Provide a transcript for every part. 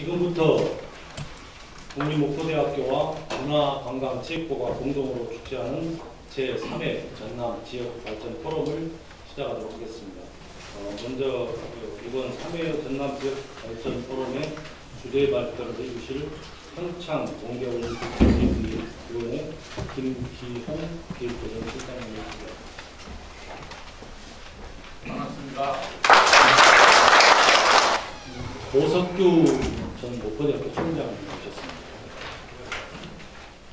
지금부터 국립목포대학교와 문화관광체육부가 공동으로 주최하는 제3회 전남 지역발전 포럼을 시작하도록 하겠습니다. 먼저 이번 3회 전남 지역발전 포럼의 주제 발표를 해주실 평창동계올림픽위원회 김기홍 기획부장 실장님입니다. 반갑습니다. 고석규 전 목포대학교 총장을 모셨습니다.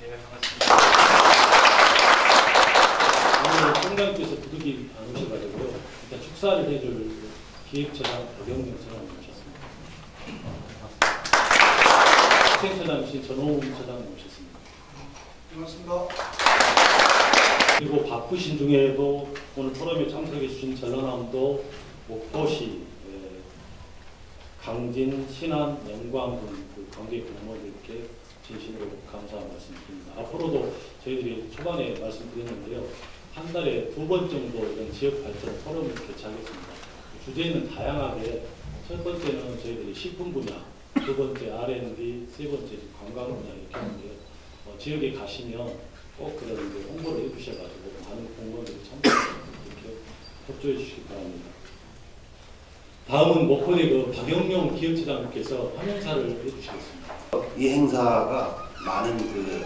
네, 반갑습니다. 오늘 총장께서 부득이 안 오셔가지고요. 일단 축사를 해줄 기획처장 박영경 처장을 모셨습니다. 수행처장이신 전홍훈 처장을 모셨습니다. 반갑습니다. 그리고 바쁘신 중에도 오늘 포럼에 참석해 주신 전라남도 목포시 강진, 신안, 영광 등 관계 공무원들께 진심으로 감사한 말씀드립니다. 앞으로도 저희들이 초반에 말씀드렸는데요. 한 달에 2번 정도 이런 지역 발전 포럼을 개최하겠습니다. 주제는 다양하게 첫 번째는 저희들이 식품 분야, 두 번째 R&D, 세 번째 관광 분야 이렇게 하는데요. 지역에 가시면 꼭 그런 홍보를 해주셔가지고 많은 공무원들이 참석해서 이렇게 협조해 주시기 바랍니다. 다음은 목포대 박영용 기획처장님께서 환영사를 해주시겠습니다. 이 행사가 많은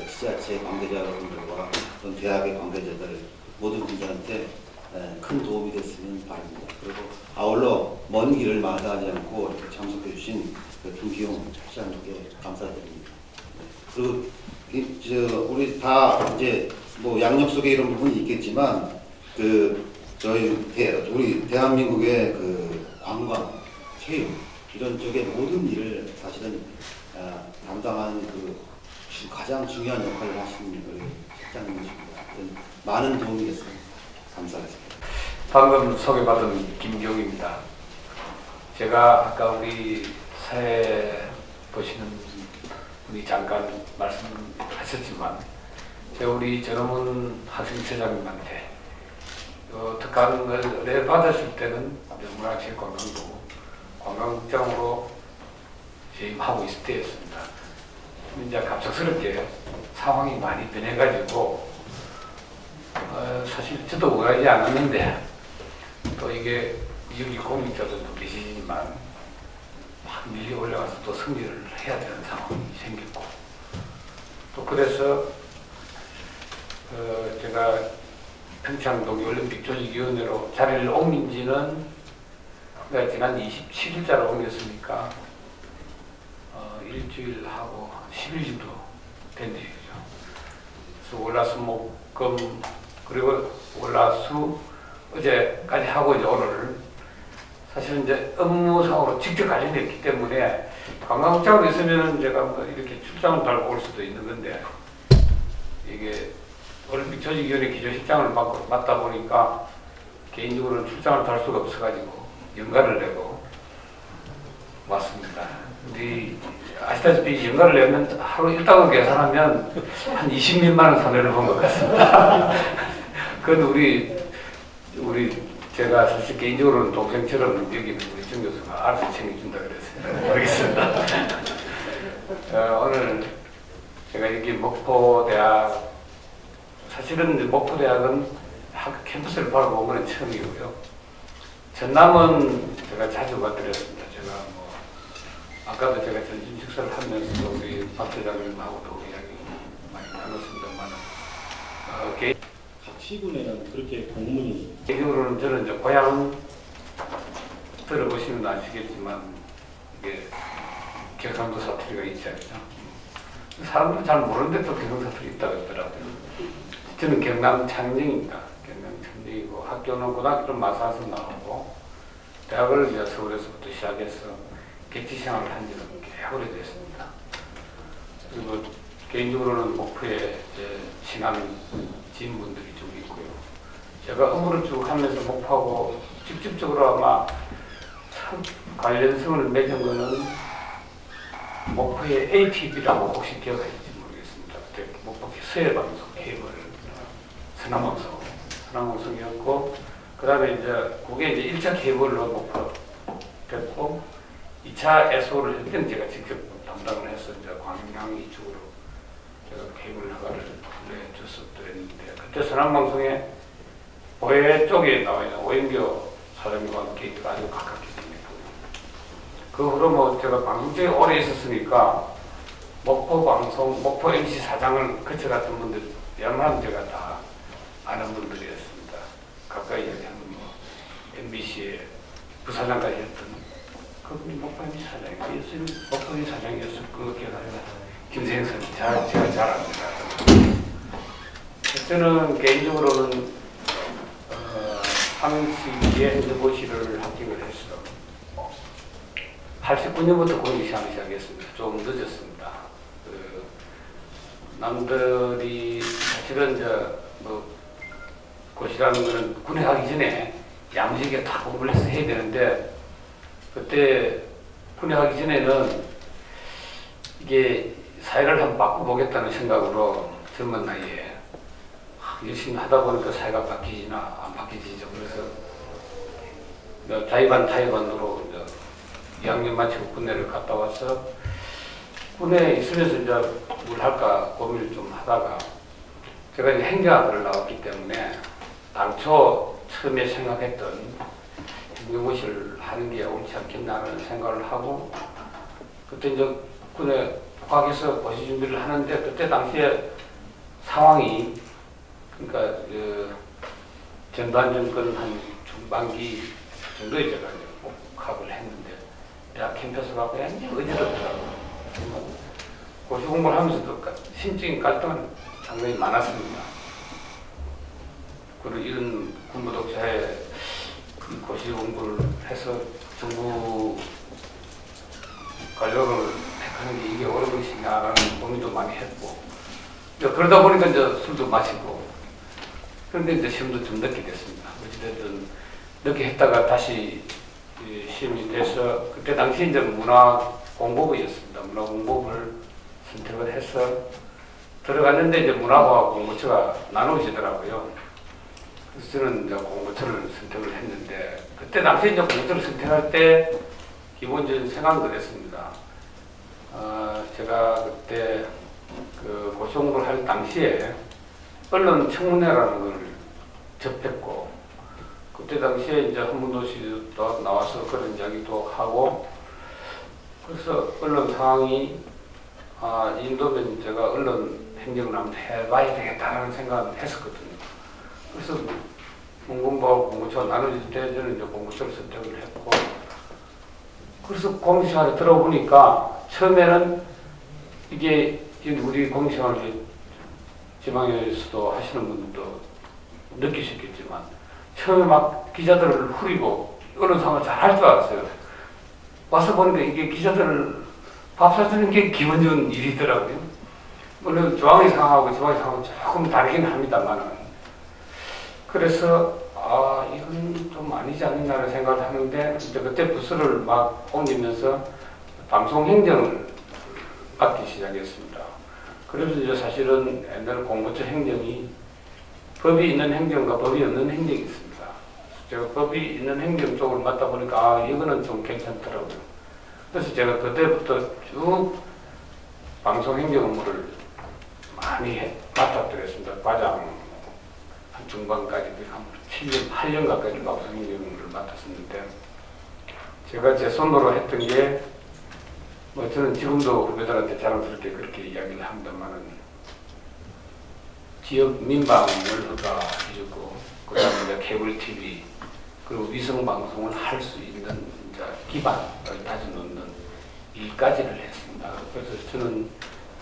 지자체 관계자 여러분들과 또는 대학의 관계자들 모든 분들한테 큰 도움이 됐으면 바랍니다. 그리고 아울러 먼 길을 마다하지 않고 이렇게 참석해 주신 김기용 차장님께 감사드립니다. 그리고 우리 다 이제 뭐 양력 속에 이런 부분이 있겠지만 우리 대한민국의 관광, 체육 이런 쪽의 모든 일을 사실은 담당하는 가장 중요한 역할을 하시는 우리 실장님이십니다. 많은 도움이 됐습니다. 감사하겠습니다. 방금 소개받은 김경입니다. 제가 아까 우리 사회 보시는 분이 잠깐 말씀하셨지만 제가 우리 전홍훈 학생처장님한테 특강을 받았을 때는 문화체육관광부 관광국장으로 재임하고 있을 때였습니다. 이제 갑작스럽게 상황이 많이 변해가지고 사실 저도 원하지 않았는데 또 이게 여기 공익자들도 계시지만 막 밀려 올라가서 또 승리를 해야 되는 상황이 생겼고 또 그래서 제가 평창동계올림픽 조직위원회로 자리를 옮긴 지는 지난 27일자로 옮겼으니까 일주일하고 10일 정도 됐네요. 그래서 월화수목금 그리고 월화수 어제까지 하고 이제 오늘 사실은 이제 업무상으로 직접 관련됐기 때문에 관광국장으로 있으면은 제가 뭐 이렇게 출장을 달고 올 수도 있는 건데 이게 올림픽 조직위원회 기조실장을 맡다 보니까 개인적으로는 출장을 달 수가 없어가지고 연가를 내고 왔습니다. 근데 아시다시피 연가를 내면 하루 일당을 계산하면 한 20몇만 원 손해를 본 것 같습니다. 그건 우리 제가 사실 개인적으로는 동생처럼 여기는 우리 정 교수가 알아서 챙겨준다 그랬어요. 모르겠습니다. 오늘 제가 여기 목포대학 사실은 목포대학은 캠퍼스를 바라본 건 처음이고요. 전남은 제가 자주 가드렸습니다. 제가 뭐 아까도 제가 점심 식사를 하면서 우리 박 회장님하고도 이야기 많이 나눴습니다만 각 시군에는 그렇게 공문이 개인적으로는 저는 이제 고향 들어보시면 아시겠지만 이게 경상도 사투리가 있지 않죠. 사람들은 잘 모르는데 또 경상 사투리 있다고 했더라고요. 저는 경남 창녕입니다. 경남 창녕이고 학교는 고등학교를 마산에서 나오고 대학을 이제 서울에서부터 시작해서 객지 생활을 한 지는 꽤 오래됐습니다. 그리고 개인적으로는 목포에 친한 지인분들이 좀 있고요. 제가 업무를 쭉 하면서 목포하고 직접적으로 아마 참 관련성을 맺은 거는 목포의 ATV라고 혹시 기억하실지 모르겠습니다. 목포 서해방송 케이블 서남방송이었고 그 다음에 이제 그게 이제 1차 케이블로 목포 됐고 2차 애소를 할 때는 제가 직접 담당을 해서 이제 광양 이쪽으로 제가 케이블 허가를 내줬었는데 그때 선한방송에 보혜 쪽에 나와 있는 오영교 사장님과 함께 아주 가깝게 지냈고요. 그 후로 뭐 제가 방송 쪽에 오래 있었으니까 목포 방송, 목포 MC 사장을 거쳐갔던 분들 웬만하면 제가 다 아는 분들이었습니다. 가까이 얘기하면 뭐 MBC의 부사장까지 했던 그분이 목포 MC 사장이었어요. 목포 MC 사장이었을 그 기억합니다. 김세형 선생 제가 잘 압니다. 저는 개인적으로는 상시기에 행정고시를 합격을 했어. 89년부터 공익 시험을 시작했습니다. 좀 늦었습니다. 남들이 사실은 뭐 고시라는 거는 군에 가기 전에 야무지게 다 공부를 해서 해야 되는데 그때 군에 가기 전에는 이게 사회를 한번 바꿔보겠다는 생각으로 젊은 나이에 열심히 하다 보니까 사회가 바뀌지나 안 바뀌지죠. 그래서 자의반 타의반으로 2학년 마치고 군대를 갔다 와서 군에 있으면서 이제 뭘 할까 고민을 좀 하다가 제가 이제 행정학을 나왔기 때문에 당초 처음에 생각했던 행정고시를 하는 게 옳지 않겠나라는 생각을 하고 그때 이제 군에 복학해서 고시 준비를 하는데 그때 당시에 상황이 그러니까 전두환 정권 한 중반기 정도에 제가 이제 복학을 했는데 대학 캠퍼스 가고 굉장히 어지럽더라고요. 고시 공부를 하면서도 심적인 갈등은 상당히 많았습니다. 그리고 이런 군부독자에 고시 공부를 해서 정부 관료를 택하는 게 이게 옳은 것이냐라는 고민도 많이 했고 그러다 보니까 이제 술도 마시고 그런데 이제 시험도 좀 늦게 됐습니다. 어찌됐든 늦게 했다가 다시 시험이 돼서 그때 당시 이제 문화공법이었습니다. 문화공법을 선택을 해서 들어갔는데 이제 문화과 공부처가 나누어지더라고요. 그래서 저는 이제 공부처를 선택을 했는데 그때 당시 이제 공부처를 선택할 때 기본적인 생각은 그랬습니다. 제가 그때 그 고시 공부를 할 당시에 언론 청문회라는 걸 접했고 그때 당시에 이제 한문도시도 나와서 그런 이야기도 하고 그래서 언론 상황이 이 정도면 제가 언론 행정을 한번 해봐야 되겠다는 생각을 했었거든요. 그래서 문공부하고 공부처가 나눠질 때 저는 이제 공부처를 선택을 했고 그래서 공무시간에 들어보니까 처음에는 이게 우리 공무시간을 지방에서도 하시는 분들도 느끼셨겠지만 처음에 막 기자들을 후리고 언론 상황을 잘 할 줄 알았어요. 와서 보니까 이게 기자들을 밥 사주는 게 기본적인 일이더라고요. 물론 중앙의 상황하고 지방의 상황은 조금 다르긴 합니다만 그래서 이건 좀 아니지 않느냐는 생각을 하는데 이제 그때 부서를 막 옮기면서 방송행정을 맡기 시작했습니다. 그래서 이제 사실은 옛날 공무처 행정이 법이 있는 행정과 법이 없는 행정이 있습니다. 제가 법이 있는 행정 쪽을 맡다 보니까 이거는 좀 괜찮더라고요. 그래서 제가 그때부터 쭉 방송행정 업무를 많이 맡았더랬습니다. 과장 한 중반까지 한 7년, 8년 가까이 방송행정을 맡았었는데 제가 제 손으로 했던 게 뭐 저는 지금도 후배들한테 자랑스럽게 그렇게 이야기를 합니다만은 지역 민방을 허가해주고 그다음에 이제 케이블 TV 그리고 위성 방송을 할 수 있는 이제 기반을 다져놓는 일까지를 했습니다. 그래서 저는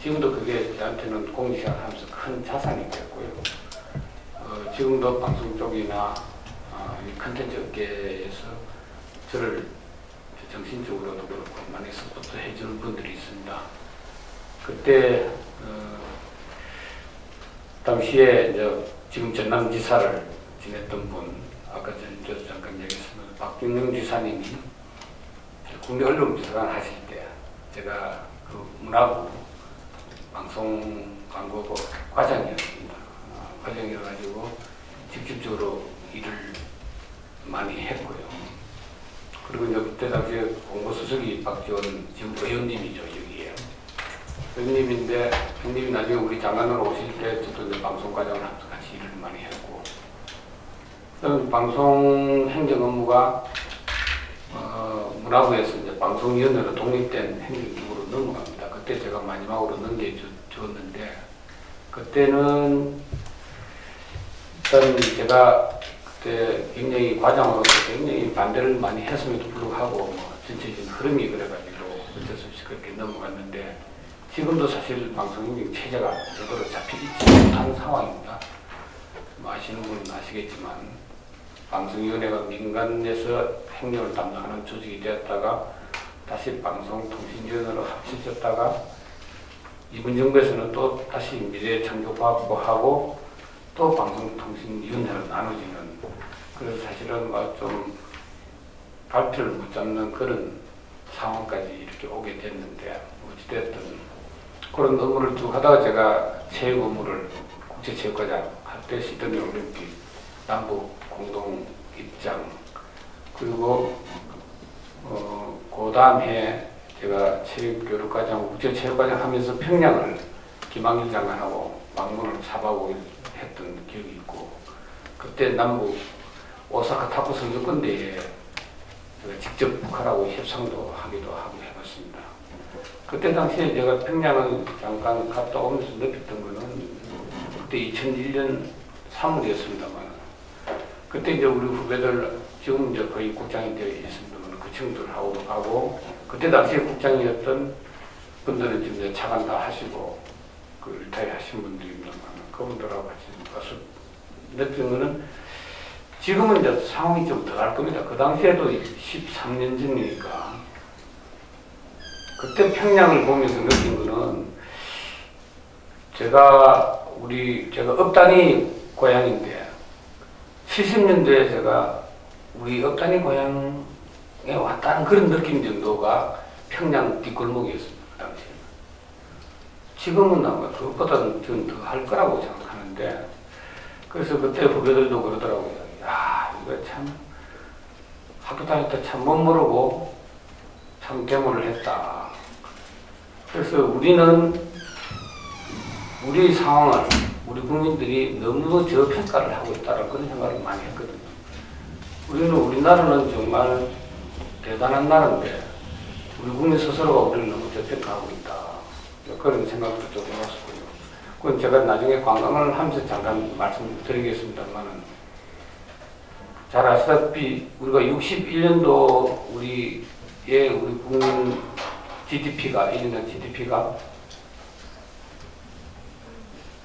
지금도 그게 저한테는 공익시간을 하면서 큰 자산이 됐고요. 지금도 방송 쪽이나 컨텐츠 업계에서 저를 정신적으로도 그렇고 많이 서포트 해주는 분들이 있습니다. 그때 당시에 이제 지금 전남지사를 지냈던 분 아까 전에도 잠깐 얘기했습니다. 박경영 지사님이 국내 언론비서관 하실 때 제가 그 문화부 방송 광고부 과장이었습니다. 과장이어가지고 직접적으로 일을 많이 했고요. 그리고 이제 그때 당시에 공보수석이 박지원 지금 의원님이죠, 여기에. 의원님인데, 형님이 나중에 우리 장관으로 오실 때 저도 이제 방송과장을 하면서 같이 일을 많이 했고, 그다음에 방송 행정 업무가 문화부에서 이제 방송위원회로 독립된 행정국으로 넘어갑니다. 그때 제가 마지막으로 넘겨주었는데, 그때는 일단 제가 그때 굉장히 과장으로서 굉장히 반대를 많이 했음에도 불구하고 전체적인 흐름이 그래가지고 어쩔 수 없이 그렇게 넘어갔는데, 지금도 사실 방송행정 체제가 제대로 잡혀있지 못한 상황입니다. 아시는 분은 아시겠지만 방송위원회가 민간에서 행정을 담당하는 조직이 되었다가 다시 방송통신위원회로 합쳐졌다가 이번 정부에서는 또 다시 미래창조과학부하고 또 방송통신위원회로 나눠지는, 그래서 사실은 좀 갈피를 못 잡는 그런 상황까지 이렇게 오게 됐는데, 어찌됐든 그런 업무를 쭉 하다가 제가 체육 업무를 국제체육과장 할 때 시드니 올림픽 남북 공동 입장, 그리고 그 다음 해 제가 체육교육과장, 국제체육과장 하면서 평양을 김학일 장관하고 방문을 4박 5일 했던 기억이 있고, 그때 남북 오사카 탁구 선수권대회에 제가 직접 북한하고 협상도 하기도 하고 해봤습니다. 그때 당시에 제가 평양을 잠깐 갔다 오면서 느꼈던 거는, 그때 2001년 3월이었습니다만, 그때 이제 우리 후배들, 지금 이제 거의 국장이 되어 있습니다만, 그 친구들하고 가고, 그때 당시에 국장이었던 분들은 지금 이제 차관 다 하시고, 그 리타이 하신 분들입니다만, 그분들하고 같이 가서 느낀 거는, 지금은 이제 상황이 좀 더 할 겁니다. 그 당시에도 13년 전이니까, 그때 평양을 보면서 느낀 거는, 제가 업단이 고향인데, 70년대에 제가 우리 업단이 고향에 왔다는 그런 느낌 정도가 평양 뒷골목이었습니다. 그 당시에. 지금은 아마 그것보다는 좀 더 할 거라고 생각하는데, 그래서 그때 후배들도 그러더라고요. 야, 이거 참 학교 다닐 때 참 못 모르고 참 개모를 했다. 그래서 우리는 우리 상황을, 우리 국민들이 너무 저평가를 하고 있다는 그런 생각을 많이 했거든요. 우리나라는 정말 대단한 나라인데 우리 국민 스스로가 우리를 너무 저평가하고 있다. 그런 생각도 좀 해봤었고요. 그건 제가 나중에 관광을 하면서 잠깐 말씀드리겠습니다만은, 잘 아시다시피 우리가 61년도 우리 국민 GDP가, 1년 GDP가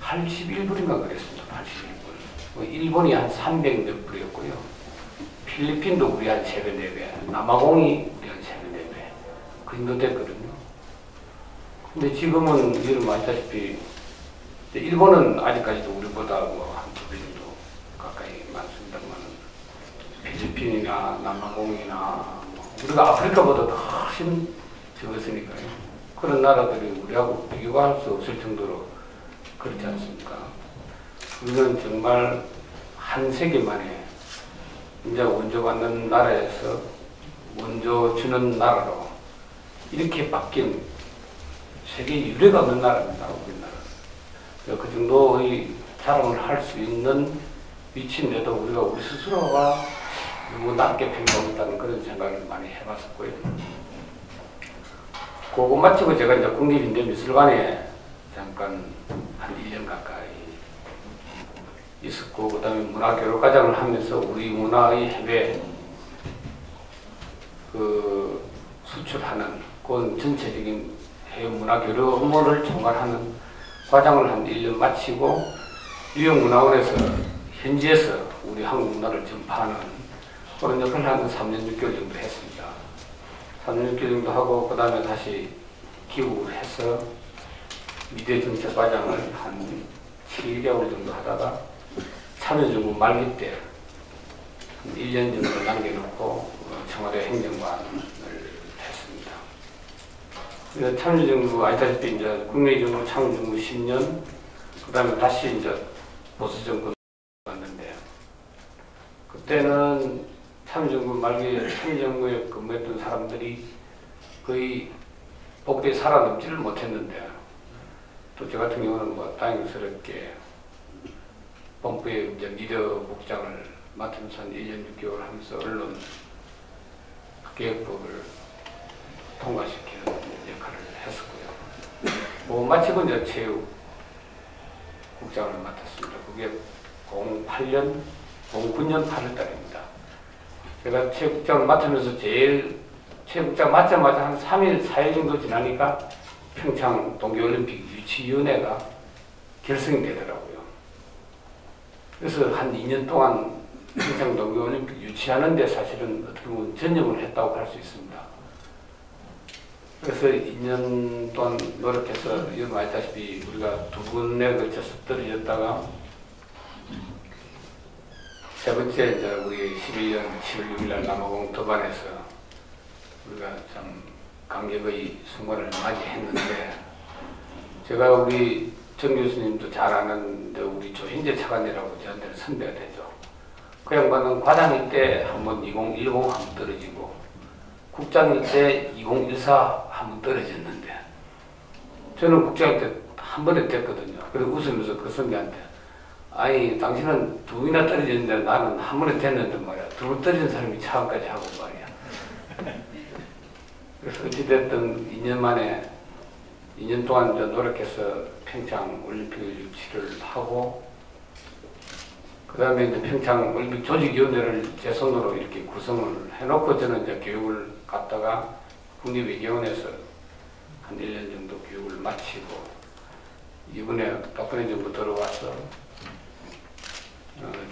81불인가 그랬습니다. 81불. 일본이 한 300몇 불이었고요. 필리핀도 우리 한 3배, 4배, 남아공이 우리 한 3배, 4배. 그 정도 됐거든요. 근데 지금은 여러분 아시다시피 일본은 아직까지도 우리보다 한 2배 정도 가까이 많습니다만, 필리핀이나 남아공이나 우리가 아프리카보다 훨씬 적었으니까요. 그런 나라들이 우리하고 비교가 할 수 없을 정도로 그렇지 않습니까? 우리는 정말 한 세기 만에 이제 원조 받는 나라에서 원조 주는 나라로 이렇게 바뀐 세계 유례가 없는 나라입니다. 우리나라. 그 정도의 자랑을 할 수 있는 위치인데도 우리가 우리 스스로가 너무 낮게 평가하고 있다는 그런 생각을 많이 해봤었고요. 그거 마치고 제가 이제 국립인대미술관에 잠깐 한 1년 가까이 있었고, 그 다음에 문화교류과장을 하면서 우리 문화의 해외 수출하는 그건 전체적인 해외 문화교류 업무를 총괄하는 과장을 한 1년 마치고, 뉴욕문화원에서 현지에서 우리 한국 문화를 전파하는 그런 역할을 한 3년 6개월 정도 했습니다. 3년 6개월 정도 하고, 그 다음에 다시 귀국을 해서 미디어정책과장을 한 7개월 정도 하다가 참여정부 말기 때 한 1년 정도 남겨놓고 청와대 행정관을 했습니다. 그래서 참여정부 아시다시피 이제 국내정부 참여정부 10년, 그 다음에 다시 이제 보수정권 왔는데, 그때는 참여정부 말기에 참여정부에 근무했던 사람들이 거의 복대에 살아남지를 못했는데 또 저 같은 경우는 뭐 다행스럽게 본부의 이제 미디어 국장을 맡으면서 한 1년 6개월 하면서 언론 개혁법을 통과시키는 역할을 했었고요. 뭐 마치고 이제 체육 국장을 맡았습니다. 그게 08년, 09년 8월 달입니다. 제가 체육국장을 맡으면서 제일 체육국장 맡자마자 한 3일, 4일 정도 지나니까 평창 동계올림픽 유치위원회가 결성이 되더라고요. 그래서 한 2년 동안 평창 동계올림픽 유치하는데 사실은 어떻게 보면 전념을 했다고 할 수 있습니다. 그래서 2년 동안 노력해서 여러분 알다시피 우리가 두 번에 걸쳐서 떨어졌다가 세 번째 이제 우리 11년 10월 6일 날 남아공 도반에서 우리가 참 강격의 순간을 맞이했는데 제가 우리 정 교수님도 잘 아는 우리 조인재 차관이라고 저한테는 선배가 되죠. 그 양반은 과장일 때 한번 2010 한번 떨어지고 국장일 때 2014 한번 떨어졌는데 저는 국장일 때 한 번에 됐거든요. 그래서 웃으면서 그 선배한테 아니 당신은 두 번이나 떨어졌는데 나는 한 번에 됐는데 말이야. 두 번 떨어진 사람이 차관까지 하고 말이야. 그래서 어찌됐든 2년 만에 2년 동안 이제 노력해서 평창 올림픽 유치를 하고 그 다음에 이제 평창 올림픽 조직위원회를 제 손으로 이렇게 구성을 해놓고 저는 이제 교육을 갔다가 국립외교원에서 한 1년 정도 교육을 마치고 이번에 박근혜 정부 들어와서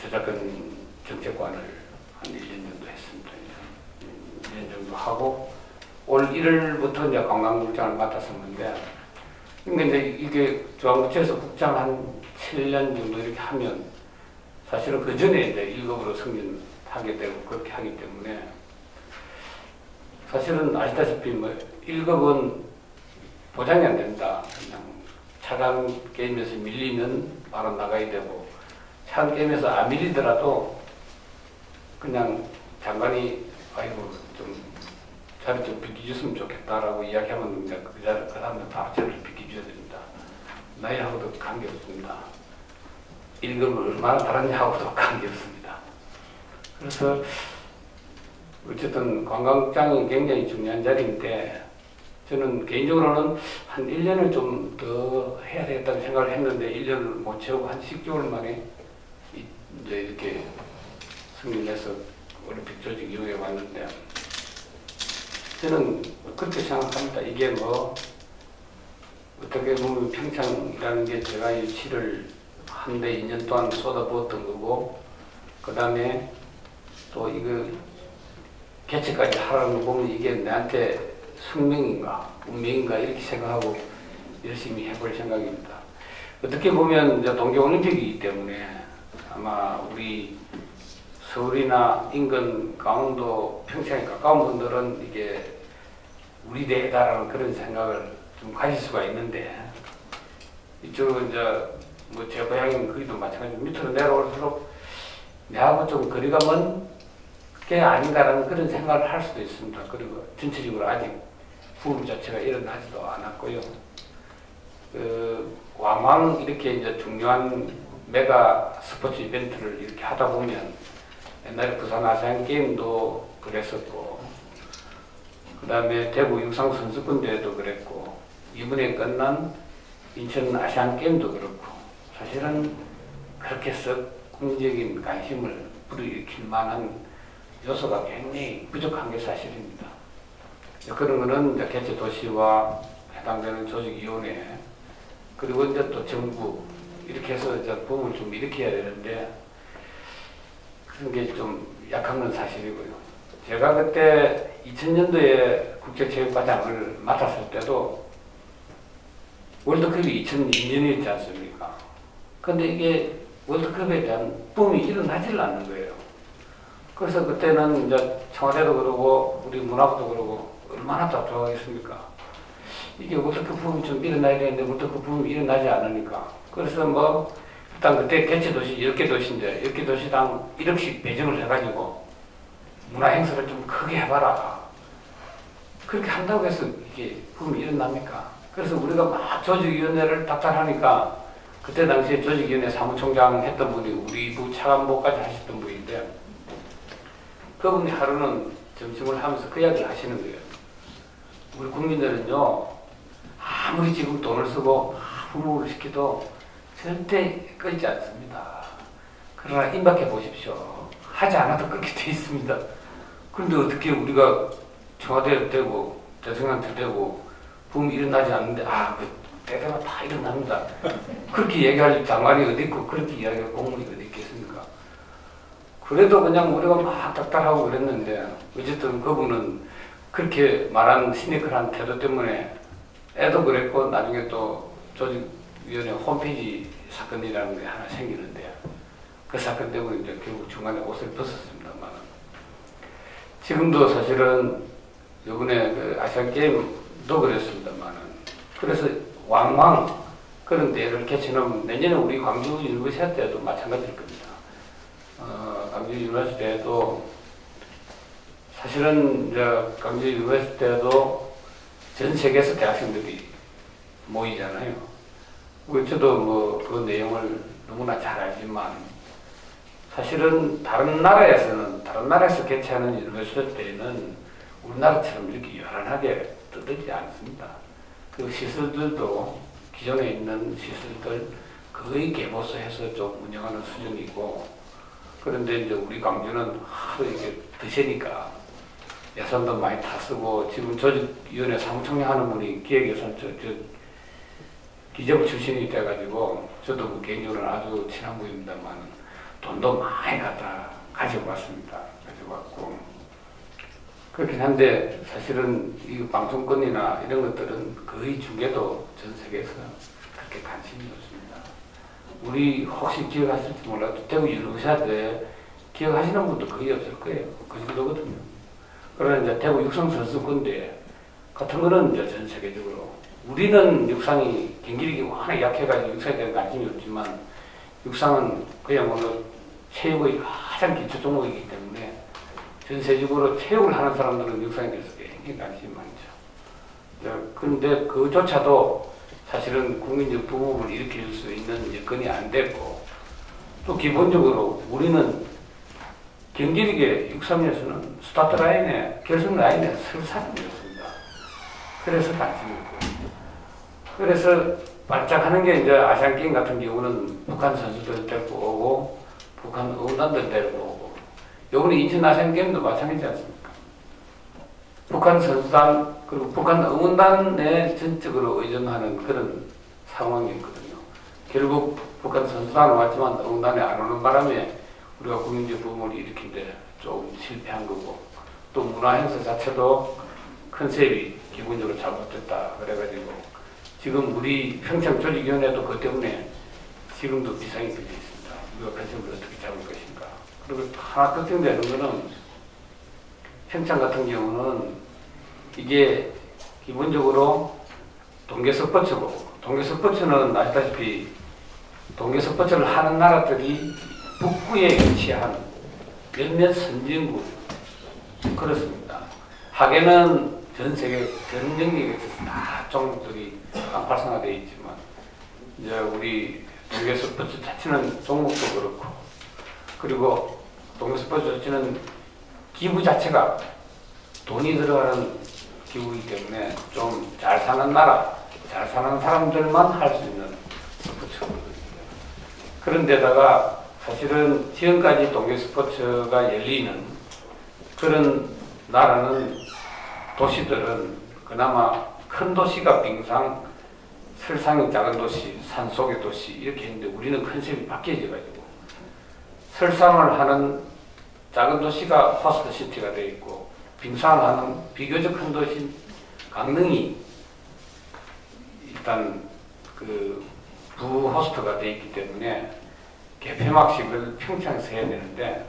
저작권 정책관을 한 1년 정도 했습니다. 1년 정도 하고 올 1월부터 이제 관광국장을 맡았었는데 근데 이제 이게 중앙부처에서 국장 한 7년 정도 이렇게 하면 사실은 그 전에 이제 1급으로 승진하게 되고 그렇게 하기 때문에 사실은 아시다시피 뭐 1급은 보장이 안 된다. 그냥 차관 게임에서 밀리면 바로 나가야 되고 차관 게임에서 안 밀리더라도 그냥 장관이 아이고 좀 자리 좀 비켜줬으면 좋겠다라고 이야기하면 이제 그 다음에 바로 자리를 비켜줘야 됩니다. 나이하고도 관계없습니다. 1급을 얼마나 다른냐하고도 관계없습니다. 그래서 어쨌든 관광국장이 굉장히 중요한 자리인데 저는 개인적으로는 한 1년을 좀 더 해야 되겠다는 생각을 했는데 1년을 못 채우고 한 10개월 만에 이제 이렇게 승진해서 올림픽 조직위원회에 왔는데 저는 그렇게 생각합니다. 이게 뭐 어떻게 보면 평창이라는 게 제가 유치를 한데 2년 동안 쏟아부었던 거고 그 다음에 또 이거 개최까지 하라는 거 보면 이게 내한테 숙명인가 운명인가 이렇게 생각하고 열심히 해볼 생각입니다. 어떻게 보면 이제 동계올림픽이기 때문에 아마 우리 서울이나 인근 강원도 평창에 가까운 분들은 이게 우리 대회다라는 그런 생각을 좀 가질 수가 있는데 이쪽은 이제 뭐 제 고향인 거기도 마찬가지로 밑으로 내려올수록 내하고 좀 거리가 먼 게 아닌가라는 그런 생각을 할 수도 있습니다. 그리고 전체적으로 아직 부흥 자체가 일어나지도 않았고요. 왕왕 이렇게 이제 중요한 메가 스포츠 이벤트를 이렇게 하다 보면 옛날에 부산 아시안 게임도 그랬었고, 그 다음에 대구 육상 선수권 대회도 그랬고, 이번에 끝난 인천 아시안 게임도 그렇고, 사실은 그렇게 썩 국민적인 관심을 불러일으킬 만한 요소가 굉장히 부족한 게 사실입니다. 그런 거는 이제 개최 도시와 해당되는 조직위원회, 그리고 이제 또 정부, 이렇게 해서 이제 붐을 좀 일으켜야 되는데, 그런 게 좀 약한 건 사실이고요. 제가 그때 2000년도에 국제체육과장을 맡았을 때도 월드컵이 2002년이었지 않습니까? 근데 이게 월드컵에 대한 붐이 일어나질 않는 거예요. 그래서 그때는 이제 청와대도 그러고 우리 문화부도 그러고 얼마나 답답하겠습니까? 이게 월드컵 붐이 좀 일어나야 되는데 월드컵 붐이 일어나지 않으니까. 그래서 뭐 일단 그때 개최 도시 10개 도시인데 10개 도시당 1억씩 배정을 해가지고 문화 행사를 좀 크게 해봐라. 그렇게 한다고 해서 이게 붐이 일어납니까? 그래서 우리가 막 조직위원회를 답답하니까 그때 당시에 조직위원회 사무총장 했던 분이 우리 부 차관보까지 하셨던 분인데 그분이 하루는 점심을 하면서 그 이야기를 하시는 거예요. 우리 국민들은요 아무리 지금 돈을 쓰고 부모를 시켜도 절대 끊지 않습니다. 그러나 임박해 보십시오. 하지 않아도 끊게 돼 있습니다. 그런데 어떻게 우리가 청와대에 되고 대통령한테 되고 붐이 일어나지 않는데 그 때때가 다 일어납니다. 그렇게 얘기할 장관이 어디 있고 그렇게 이야기할 공무원이 어디 있겠습니까? 그래도 그냥 우리가 막 딱딱하고 그랬는데 어쨌든 그분은 그렇게 말한 시니컬한 태도 때문에 애도 그랬고 나중에 또 조직위원회 홈페이지 사건이라는 게 하나 생기는데 그 사건 때문에 이제 결국 중간에 옷을 벗었습니다만 지금도 사실은 이번에 그 아시안게임도 그랬습니다만 그래서 왕왕 그런 대회를 개최하면 내년에 우리 광주 유니버시티 때도 마찬가지일 겁니다. 광주 유니버시티 때도 사실은 이제 광주 유니버시티 때도 전 세계에서 대학생들이 모이잖아요. 저도 뭐 그 내용을 너무나 잘 알지만 사실은 다른 나라에서 개최하는 유니버시티 때는 우리나라처럼 이렇게 요란하게 떠들지 않습니다. 그 시설들도 기존에 있는 시설들 거의 개보수해서 좀 운영하는 수준이고 그런데 이제 우리 광주는 하도 이렇게 드시니까 예산도 많이 다 쓰고 지금 조직위원회 사무총장 하는 분이 기획예산 기재부 출신이 돼가지고 저도 뭐 개인적으로는 아주 친한 분입니다만 돈도 많이 가지고 왔습니다. 가지고 왔고 그렇긴 한데 사실은 이 방송권이나 이런 것들은 거의 중계도 전 세계에서 그렇게 관심이 없습니다. 우리 혹시 기억하실지 몰라도 대구 유니버시아드에 기억하시는 분도 거의 없을 거예요. 그 정도거든요. 그러나 이제 대구 육상 선수권대 같은 거는 이제 전 세계적으로 우리는 육상이 경기력이 워낙 약해가지고 육상에 대한 관심이 없지만 육상은 그야말로 체육의 가장 기초 종목이기 때문에 전 세계적으로 체육을 하는 사람들은 육상에 대해서 굉장히 관심이 많죠. 그런데 그조차도 사실은 국민적 부흥을 일으킬 수 있는 여건이 안 됐고 또 기본적으로 우리는 경기력의 육상에서는 스타트 라인에 결승 라인에 설 사람이 없습니다. 그래서 관심이 있고 그래서 반짝하는 게 이제 아시안게임 같은 경우는 북한 선수들 데리고 오고 북한 응원단들 데리고 오고 요번에 인천 아시안게임도 마찬가지지 않습니까? 북한 선수단 그리고 북한 응원단에 전적으로 의존하는 그런 상황이었거든요. 결국 북한 선수단은 왔지만 응원단에 안 오는 바람에 우리가 국민적 부흥을 일으키는데 조금 실패한 거고 또 문화행사 자체도 컨셉이 기본적으로 잘못됐다 그래가지고 지금 우리 평창 조직위원회도 그것 때문에 지금도 비상이 걸려 있습니다. 우리가 컨셉을 어떻게 잡을 것인가. 그리고 하나 걱정되는 거는 평창 같은 경우는 이게 기본적으로 동계스포츠고 동계스포츠는 아시다시피 동계스포츠를 하는 나라들이 북부에 위치한 몇몇 선진국 그렇습니다. 하계는 전 세계 전 영역에 다 종목들이 활성화되어 있지만 이제 우리 동계스포츠 자체는 종목도 그렇고 그리고 동계스포츠 자체는 기부 자체가 돈이 들어가는 기구이기 때문에 좀 잘 사는 나라, 잘 사는 사람들만 할 수 있는 스포츠거든요. 그런데다가 사실은 지금까지 동계스포츠가 열리는 그런 나라는 도시들은 그나마 큰 도시가 빙상, 설상의 작은 도시, 산속의 도시 이렇게 했는데 우리는 컨셉이 바뀌어져가지고 설상을 하는 작은 도시가 호스트 시티가 되어 있고 빙상을 하는 비교적 큰 도시 강릉이 일단 그 부호스트가 되어 있기 때문에 개폐막식을 평창에서 해야 되는데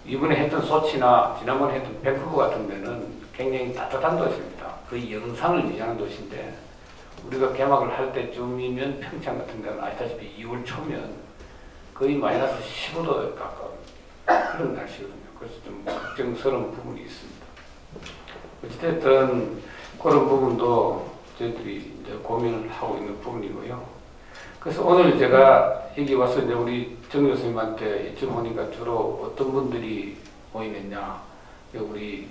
이번에 했던 소치나 지난번에 했던 밴쿠버 같은 데는 굉장히 따뜻한 도시입니다. 거의 영상을 유지하는 도시인데 우리가 개막을 할 때쯤이면 평창 같은 데는 아시다시피 2월 초면 거의 마이너스 15도에 가까운 그런 날씨거든요. 그래서 좀 걱정스러운 부분이 있습니다. 어찌됐든 그런 부분도 저희들이 이제 고민을 하고 있는 부분이고요. 그래서 오늘 제가 여기 와서 이제 우리 정 교수님한테 여쭤보니까 주로 어떤 분들이 모이느냐, 우리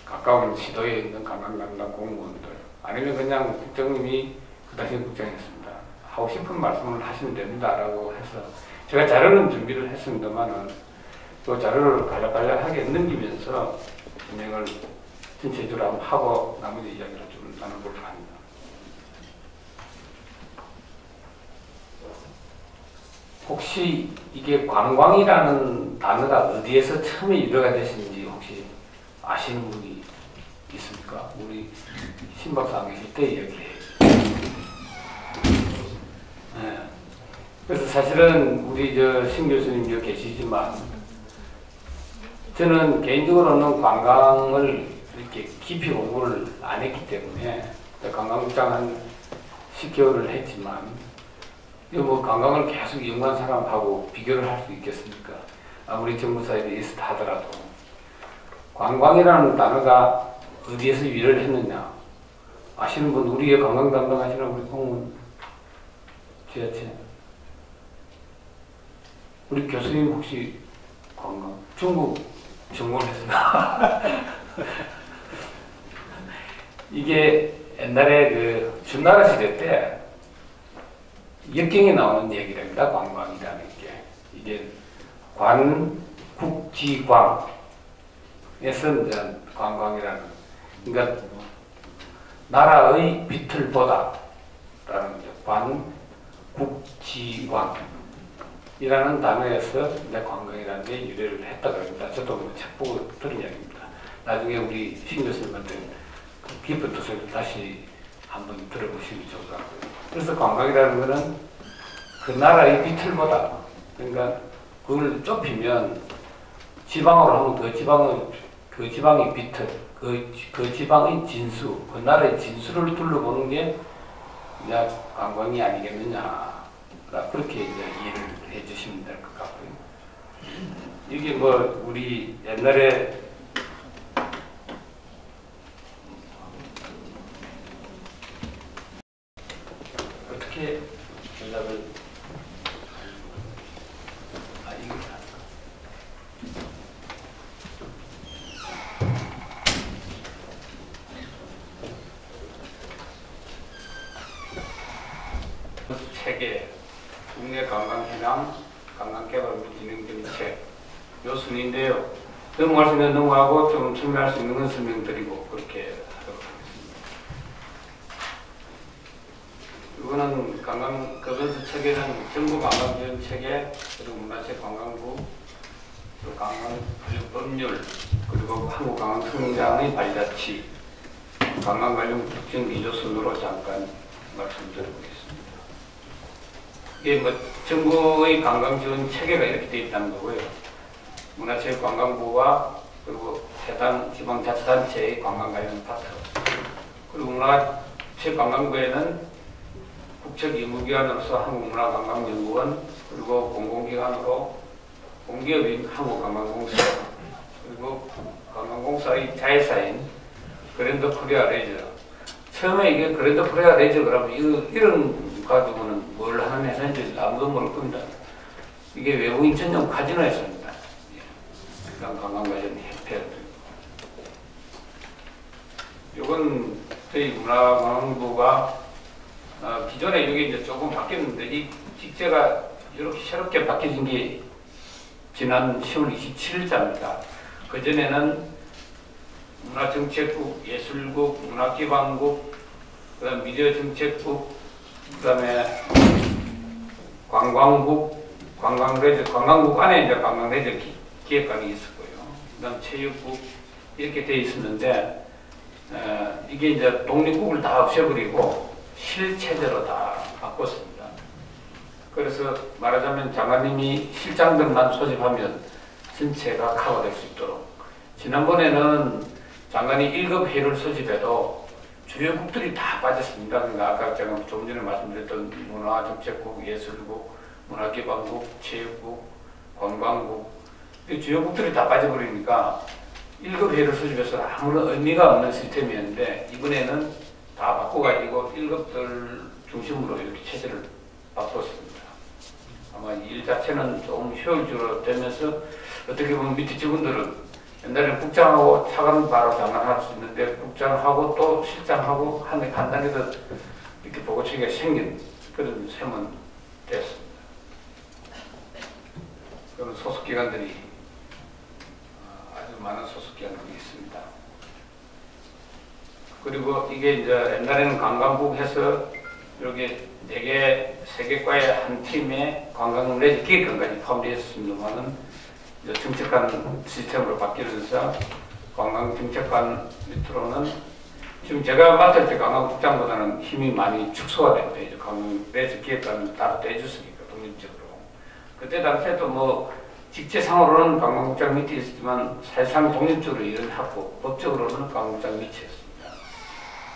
가까운 시도에 있는 관광담당 공무원들, 아니면 그냥 국장님이 그 당시 국장이었습니다. 하고 싶은 말씀을 하시면 됩니다라고 해서 제가 자료는 준비를 했습니다만은 그 자료를 간략간략하게 넘기면서 진행을 전체적으로 한번 하고 나머지 이야기를 좀 나눠볼까 합니다. 혹시 이게 관광이라는 단어가 어디에서 처음에 유래가 되시는지 혹시 아시는 분이 있습니까? 우리 신박사 안 계실 때 이야기를 해야죠. 네. 그래서 사실은 우리 신 교수님 여기 계시지만 저는 개인적으로는 관광을 이렇게 깊이 공부를 안 했기 때문에 관광국장 한 10개월을 했지만 뭐 관광을 계속 연구한 사람하고 비교를 할 수 있겠습니까? 아무리 정부사에 있었다 하더라도 관광이라는 단어가 어디에서 유래를 했느냐 아시는 분, 우리의 관광 담당하시는 우리 공무원 지하철 우리 교수님 혹시 관광 중국 전공을 했습니다. 이게 옛날에 그 준나라 시대 때 역경에 나오는 얘기랍니다. 관광이라는 게 이게 관국지광에서 이제 관광이라는, 그러니까 나라의 빛을 보다라는 관국지광이라는 단어에서 이제 관광이라는 게 유래를 했다고 합니다. 저도 책 보고 들은 이야기입니다. 나중에 우리 신 교수님한테 깊은 뜻을 다시 한번 들어보시면 좋을 것 같고요. 그래서 관광이라는 것은 그 나라의 빛을 보다, 그러니까 그걸 좁히면 지방으로 하면 그 지방의 빛을, 그 지방의 진수, 그 나라의 진수를 둘러보는 게 이제 관광이 아니겠느냐, 그렇게 이제 이해를 해주시면 될 것 같고요. 이게 뭐 우리 옛날에 어떻게 대답을 이거 책에 국내 관광현황, 관광개발 및 진행정책 요 순인데요. 넘어갈 수 있는 넘어가고 좀 설명할 수 있는 건 설명드리고 그렇게 하도록 하겠습니다. 이거는 관광급연수 체계는 정부 관광지원 체계, 그리고 문화체 관광부, 그리고 관광관련법률, 그리고 한국관광청장의 발자취, 관광 관련 특정 기조 순으로 잠깐 말씀드려보겠습니다. 이게 뭐 정부의 관광지원 체계가 이렇게 되어 있다는 거고요. 문화체육관광부와 그리고 해당 지방자치단체의 관광 관련 파트, 그리고 문화체육관광부에는 국책연구기관으로서 한국문화관광연구원, 그리고 공공기관으로 공기업인 한국관광공사, 그리고 관광공사의 자회사인 그랜드 코리아 레저. 처음에 이게 그랜드 코리아 레저 그러면 이런 가지고는 뭘 하는 회사인지 아무도 모를 겁니다. 이게 외국인 전용 카지노 회사입니다. 그런 관광 관련 협회. 이건 저희 문화관광부가 기존에 이게 이제 조금 바뀌었는데 이 직제가 이렇게 새롭게 바뀌어진 게 지난 10월 27일자입니다. 그전에는 문화정책국, 예술국, 문화기반국, 그다음 미디어정책국, 그다음에 관광국, 관광레저, 관광국 안에 이제 관광레저 기획관이 있었고요. 그다음 체육국 이렇게 돼 있었는데 이게 이제 독립국을 다 없애버리고 실체제로 다 바꿨습니다. 그래서 말하자면 장관님이 실장들만 소집하면 전체가 커버될 수 있도록. 지난번에는 장관이 1급 회의를 소집해도 주요 국들이 다 빠졌습니다. 그러니까 아까 제가 좀 전에 말씀드렸던 문화정책국, 예술국, 문화기반국, 체육국, 관광국, 주요국들이 다 빠져버리니까 1급 회의를 수집해서 아무런 의미가 없는 시스템이었는데 이번에는 다 바꿔가지고 1급들 중심으로 이렇게 체제를 바꿨습니다. 아마 이 일 자체는 좀 효율적으로 되면서 어떻게 보면 밑에 직원들은 옛날에는 국장하고 차관 바로 장관할 수 있는데 국장하고 또 실장하고 한 단계 더 이렇게 보고체계가 생긴 그런 셈은 됐습니다. 그런 소속기관들이 아주 많은 소속기관들이 있습니다. 그리고 이게 이제 옛날에는 관광국 해서 이렇게 4개, 3개과의 한 팀에 관광 내지 기획관까지 포함되어 있었습니다만은 이제 정책관 시스템으로 바뀌면서 관광 정책관 밑으로는 지금 제가 맡을 때 관광국장보다는 힘이 많이 축소가 됩니다. 이제 관광 내지 기획관은 따로 떼줬으니까 독립적으로. 그때 당시에도 뭐 직제상으로는 관광국장 밑에 있었지만 사실상 독립적으로 일을 하고 법적으로는 관광국장 밑이었습니다.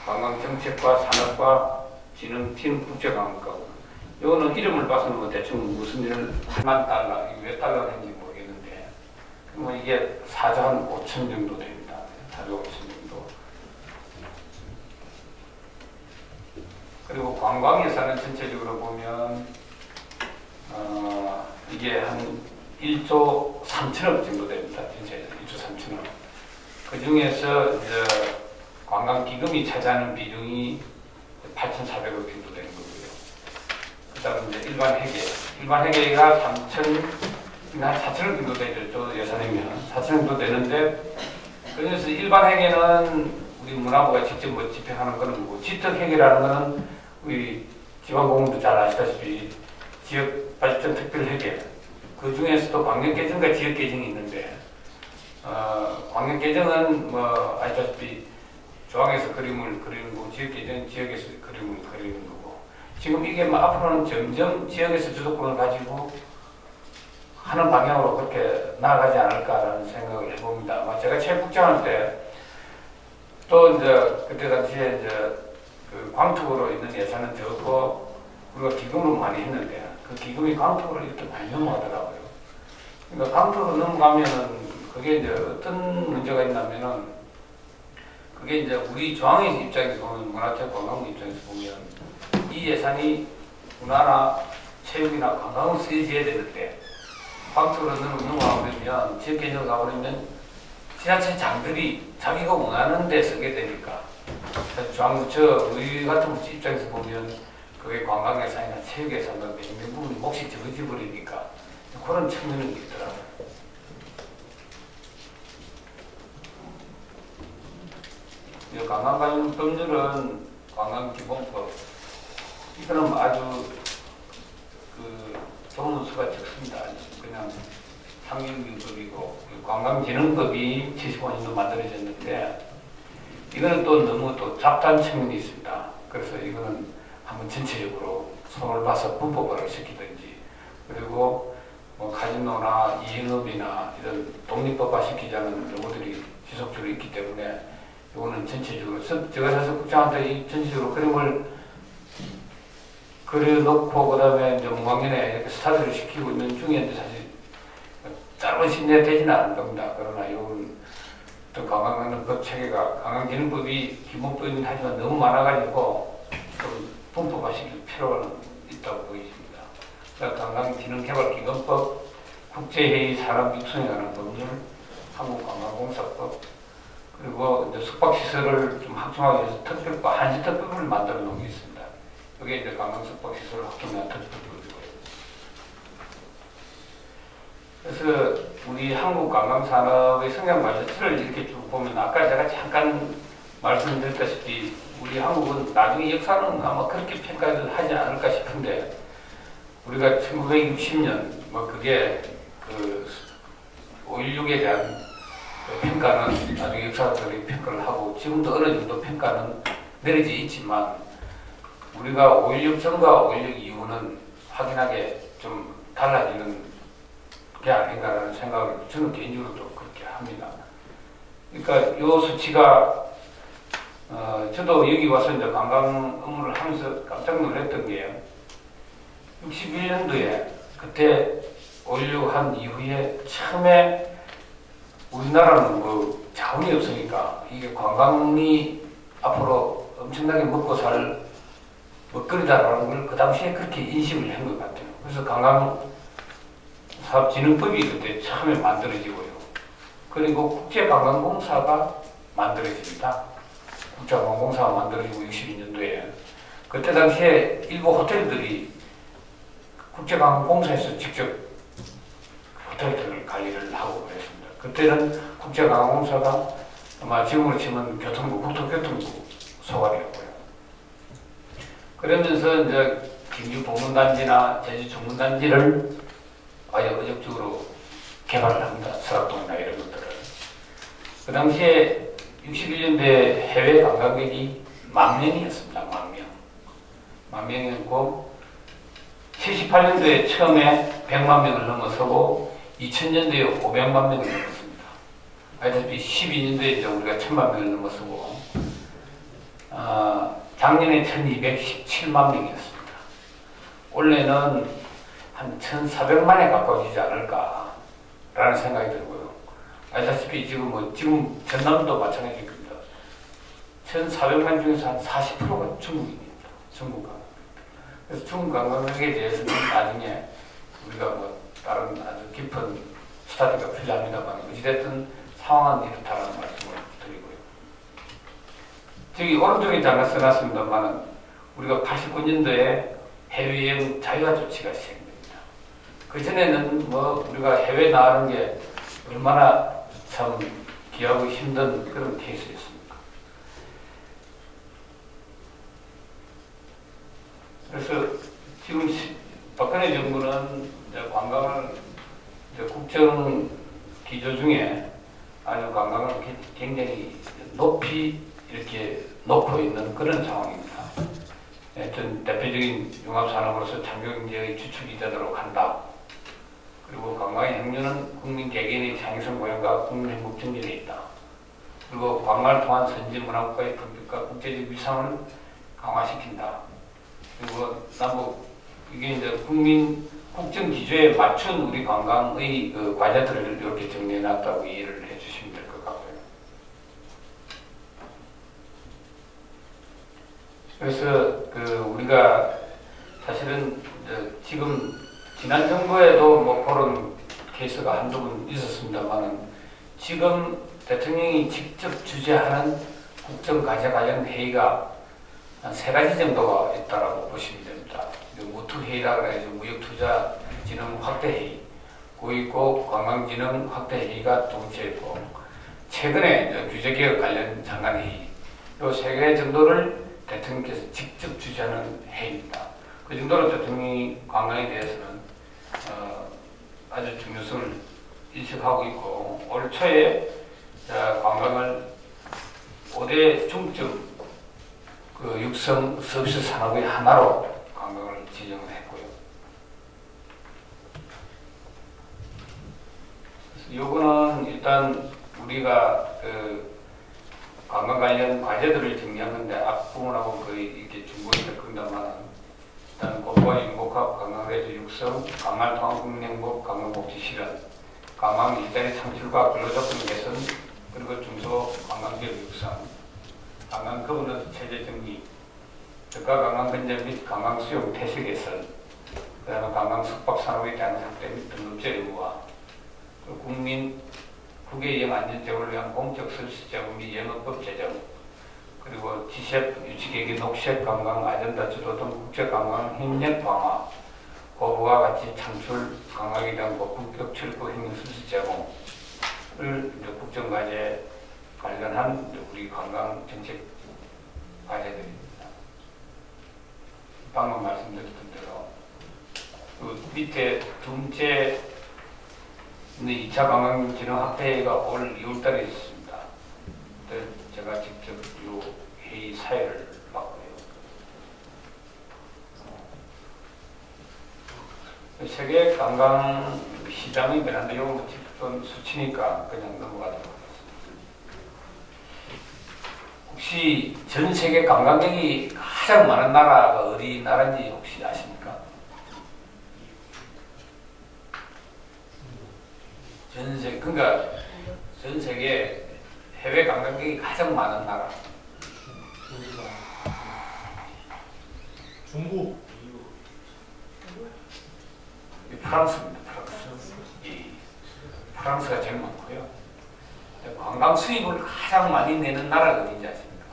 관광정책과 산업과 진흥팀 국제관광과고 이거는 이름을 봐서는 뭐 대충 무슨 일을 8만 달러, 몇 달러를 했는지 모르겠는데 뭐 이게 4조 한 5천 정도 됩니다. 4조 5천 정도. 그리고 관광 예산은 전체적으로 보면 이게 한 1조 3천억 정도 됩니다. 전체 1조 3천억. 그 중에서 이제 관광기금이 차지하는 비중이 8,400억 정도 되는 거고요. 그 다음 이제 일반 회계. 일반 회계가 3천, 한 4천억 정도 되죠. 저 예산이면. 4천억 정도 되는데, 그래서 일반 회계는 우리 문화부가 직접 뭐 집행하는 거는 뭐고, 지특회계라는 거는 우리 지방공무도 잘 아시다시피 지역발전 특별회계. 그 중에서도 광역계정과 지역계정이 있는데, 광역계정은 뭐 아시다시피 조항에서 그림을 그리는 거고 지역계정은 지역에서 그림을 그리는 거고 지금 이게 뭐 앞으로는 점점 지역에서 주도권을 가지고 하는 방향으로 그렇게 나아가지 않을까라는 생각을 해봅니다. 제가 체육국장할 때 또 이제 그때 당시에 이제 그 광특으로 있는 예산은 적고 우리가 기금으로 많이 했는데 그 기금이 광특으로 이렇게 많이 넘어가더라고요. 그러니까 광특으로 넘어가면은 그게 이제 어떤 문제가 있냐면은 그게 이제 우리 중앙의 입장에서 보면 문화체육 관광부 입장에서 보면 이 예산이 문화나 체육이나 관광을 쓰여져야 되는데 광특으로 넘어가버리면 지역개정을 가버리면 지자체 장들이 자기가 원하는 데 쓰게 되니까 중앙부처 우리 같은 부처 입장에서 보면 그게 관광 예산이나 체육 예산과 몇몇 부분이 몫이 적어져 버리니까 그런 측면이 있더라고요. 관광 법률은 관광기본법 이거는 아주 그 조문수가 적습니다. 그냥 상임기법이고 관광진흥법이 75년도 만들어졌는데 이거는 또 너무 또 잡다한 측면이 있습니다. 그래서 이거는 한번 전체적으로 손을 봐서 분법화를 시키든지 그리고 뭐 카지노나 이행업이나 이런 독립법화 시키자는 요구들이 지속적으로 있기 때문에 이거는 전체적으로 제가 사실 국장한테 이 전체적으로 그림을 그려놓고 그다음에 이제 문광년에 이렇게 스타트를 시키고 있는 중인데 사실 짧은 시내에 되지는 않을 겁니다. 그러나 이건 어떤 관광하는 법 체계가 관광기능법이 기본법이긴 하지만 너무 많아가지고 좀 분법화시킬 필요가 있다고 보입니다. 관광기능개발기금법, 국제회의 사람 육성에 관한 법률, 한국관광공사법 그리고 이제 숙박시설을 좀 확충하기 위해서 특별법, 한시특별법을 만들어 놓은 게 있습니다. 이게 이제 관광숙박시설을 확충한 특별법이고요. 그래서 우리 한국 관광산업의 성장 과제를 이렇게 쭉 보면 아까 제가 잠깐 말씀드렸다시피 우리 한국은 나중에 역사는 아마 그렇게 평가를 하지 않을까 싶은데 우리가 1960년 뭐 그게 그 5.16에 대한 평가는 나중에 역사들이 평가를 하고 지금도 어느 정도 평가는 내려져 있지만 우리가 5.16 전과 5.16 이후는 확연하게 좀 달라지는 게 아닌가라는 생각을 저는 개인적으로도 그렇게 합니다. 그러니까 이 수치가 저도 여기 와서 이제 관광 업무를 하면서 깜짝 놀랐던 게 61년도에 그때 5.16 한 이후에 처음에 우리나라는 뭐 자원이 없으니까 이게 관광이 앞으로 엄청나게 먹고 살 먹거리다라는 걸 그 당시에 그렇게 인식을 한 것 같아요. 그래서 관광사업진흥법이 그때 처음에 만들어지고요. 그리고 국제관광공사가 만들어집니다. 국제관광공사가 만들어지고 62년도에 그때 당시에 일부 호텔들이 국제관광공사에서 직접 호텔들을 관리를 하고 그랬습니다. 그때는 국제관광공사가 아마 지금으로 치면 교통부, 국토교통부 소관이었고요. 그러면서 이제 경주 보문단지나 제주 중문단지를 아주 의적적으로 개발을 합니다. 설악동이나 이런 것들을. 그 당시에 61년대 해외 관광객이 10,000명이었습니다. 10,000명. 10,000명이었고 78년도에 처음에 100만 명을 넘어서고 2000년도에 500만 명을 넘었습니다. 알다시피 12년도에 이제 우리가 1000만 명을 넘어서고 작년에 1217만 명이었습니다. 올해는 한 1400만에 가까워지지 않을까라는 생각이 들고요. 알다시피 지금 전남도 마찬가지입니다. 1400만 중에서 한 40%가 중국인입니다. 중국 관광. 그래서 중국 관광객에 대해서는 나중에 우리가 뭐 다른 아주 깊은 스타디가 필요합니다만 어찌됐든 상황은 이렇다는 말씀을 드리고요. 저기 오른쪽에 잠깐 써놨습니다만 우리가 89년도에 해외여행 자유화 조치가 시행됩니다. 그전에는 뭐 우리가 해외 나가는 게 얼마나 참 귀하고 힘든 그런 케이스였습니까? 그래서 지금 박근혜 정부는 이제 관광을 이제 국정 기조 중에 아주 관광을 굉장히 높이 이렇게 놓고 있는 그런 상황입니다. 하여튼 대표적인 융합산업으로서 창조경제의 주축이 되도록 한다. 그리고 관광의 행류는 국민 개개인의 창의성 고용과 국민 행복 증진에 있다. 그리고 관광을 통한 선진 문화국가의 품격과 국제적 위상을 강화시킨다. 그리고 남북 이게 이제 국민 국정 기조에 맞춘 우리 관광의 그 과제들을 이렇게 정리해놨다고 이해를 해주시면 될 것 같고요. 그래서 우리가 사실은 지금 지난 정부에도 뭐 그런 케이스가 한두 번 있었습니다만은 지금 대통령이 직접 주재하는 국정과제 관련 회의가 한 3가지 정도가 있다라고 보시면 됩니다. 무투회의라고 해서 무역투자진흥 확대회의, 고위고 관광진흥 확대회의가 두 번째 있고, 최근에 규제개혁 관련 장관회의, 이 3개 정도를 대통령께서 직접 주재하는 회의입니다. 그 정도로 대통령이 관광에 대해서는 아주 중요성을 인식하고 있고, 올 초에 관광을 5대 중점 육성 서비스 산업의 하나로 관광을 지정을 했고요. 그래서 요거는 일단 우리가 관광 관련 과제들을 정리하는데 앞부분하고 거의 이렇게 중복이 될 겁니다만 일단 고도화 행복학 관광대주 육성, 관광 통합 국민행복, 관광복지 실현, 관광 일자리 창출과 근로조건 개선, 그리고 중소 관광지역 육성, 관광 거버넌스 체제 정비, 저가 관광 근절 및 관광 수용 태세 개선, 그 다음에 관광 숙박 산업의 다양한 확대 및 등급제 의무화, 국민 국외 여행 안전 제공을 위한 공적 서비스 제공 및 영업법 제정, 그리고 지셰프 유치계획의 녹색 관광 아젠다 주도 등 국제 관광 협력 강화, 고부가 가치 창출 관광에 대한 고품격 철도 행정 서비스 제공을 국정과제 관련한 우리 관광 정책 과제들입니다. 방금 말씀드렸던 대로 그 밑에 두 번째 2차 관광진흥 확대회의가 올 2월달에 있습니다. 제가 직접 이 회의 사회를 봤고요. 세계 관광 시장의 변화인데 이거 좀 수치니까 그냥 넘어가도록 하겠습니다. 혹시 전 세계 관광객이 가장 많은 나라가 어디 나라인지 혹시 아십니까? 전 세계, 그러니까 전 세계 해외 관광객이 가장 많은 나라. 중국. 프랑스입니다. 프랑스. 프랑스가 제일 많고요. 관광 수입을 가장 많이 내는 나라가 어딘지 아십니까?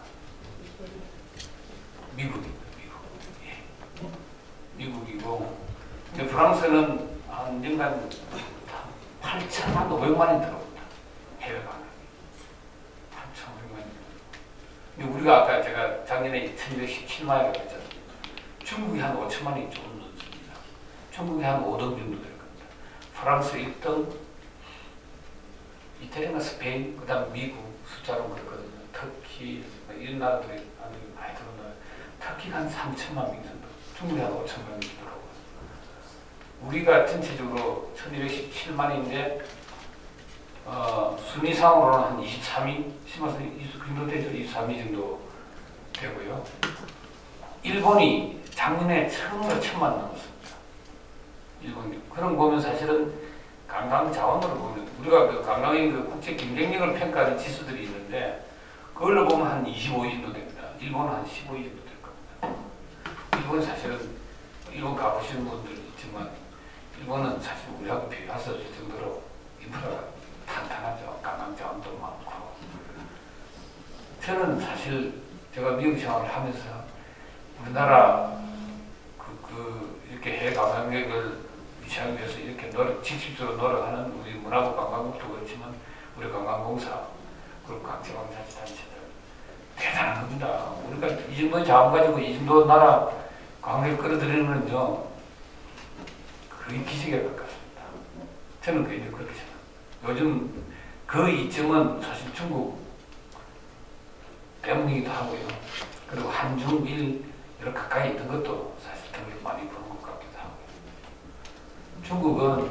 미국입니다. 미국이고, 근데 프랑스는 한 년간 8천만 5백만이 들어옵니다. 해외 관광. 8,500만. 근데 우리가 아까 제가 작년에 1217만이라고 했잖아요. 중국이 한 5천만이 조금 넘습니다. 중국이 한 5등 정도 될 겁니다. 프랑스 1등, 이태리나 스페인, 그 다음 미국 숫자로 그렇거든요. 터키, 이런 나라들이 많이 들어온다. 터키가 한 3천만 명 정도, 중국이 한 5천만 명 정도. 우리가 전체적으로 1217만인데, 순위상으로는 한 23위, 심해서 그 정도 되죠. 23위 정도 되고요. 일본이 작년에 처음으로 1,000만 넘었습니다. 일본이. 그런 거 보면 사실은 관광 자원으로 보면, 우리가 그 관광의 그 국제 경쟁력을 평가하는 지수들이 있는데, 그걸로 보면 한 25위 정도 됩니다. 일본은 한 15위 정도 될 겁니다. 일본은 사실은, 일본 가보시는 분들 있지만, 일본은 사실 우리하고 비교할 수 없을 정도로 인프라가 탄탄하죠. 관광 자원도 많고. 저는 사실 제가 미국 생활을 하면서 우리나라 이렇게 해외 관광객을 유치하기 위해서 이렇게 직접적으로 노력하는 우리 문화부 관광국도 그렇지만 우리 관광공사 그리고 각지방자치단체들 대단한 겁니다. 우리가 이 정도의 자원 가지고 이 정도 나라 관광객 끌어들이는 건요 거의 기적에 가깝습니다. 저는 그렇게 생각합니다. 요즘 그 이점은 사실 중국 때문이기도 하고요. 그리고 한중일 이렇게 가까이 있던 것도 사실 더 많이 보는 것 같기도 하고요. 중국은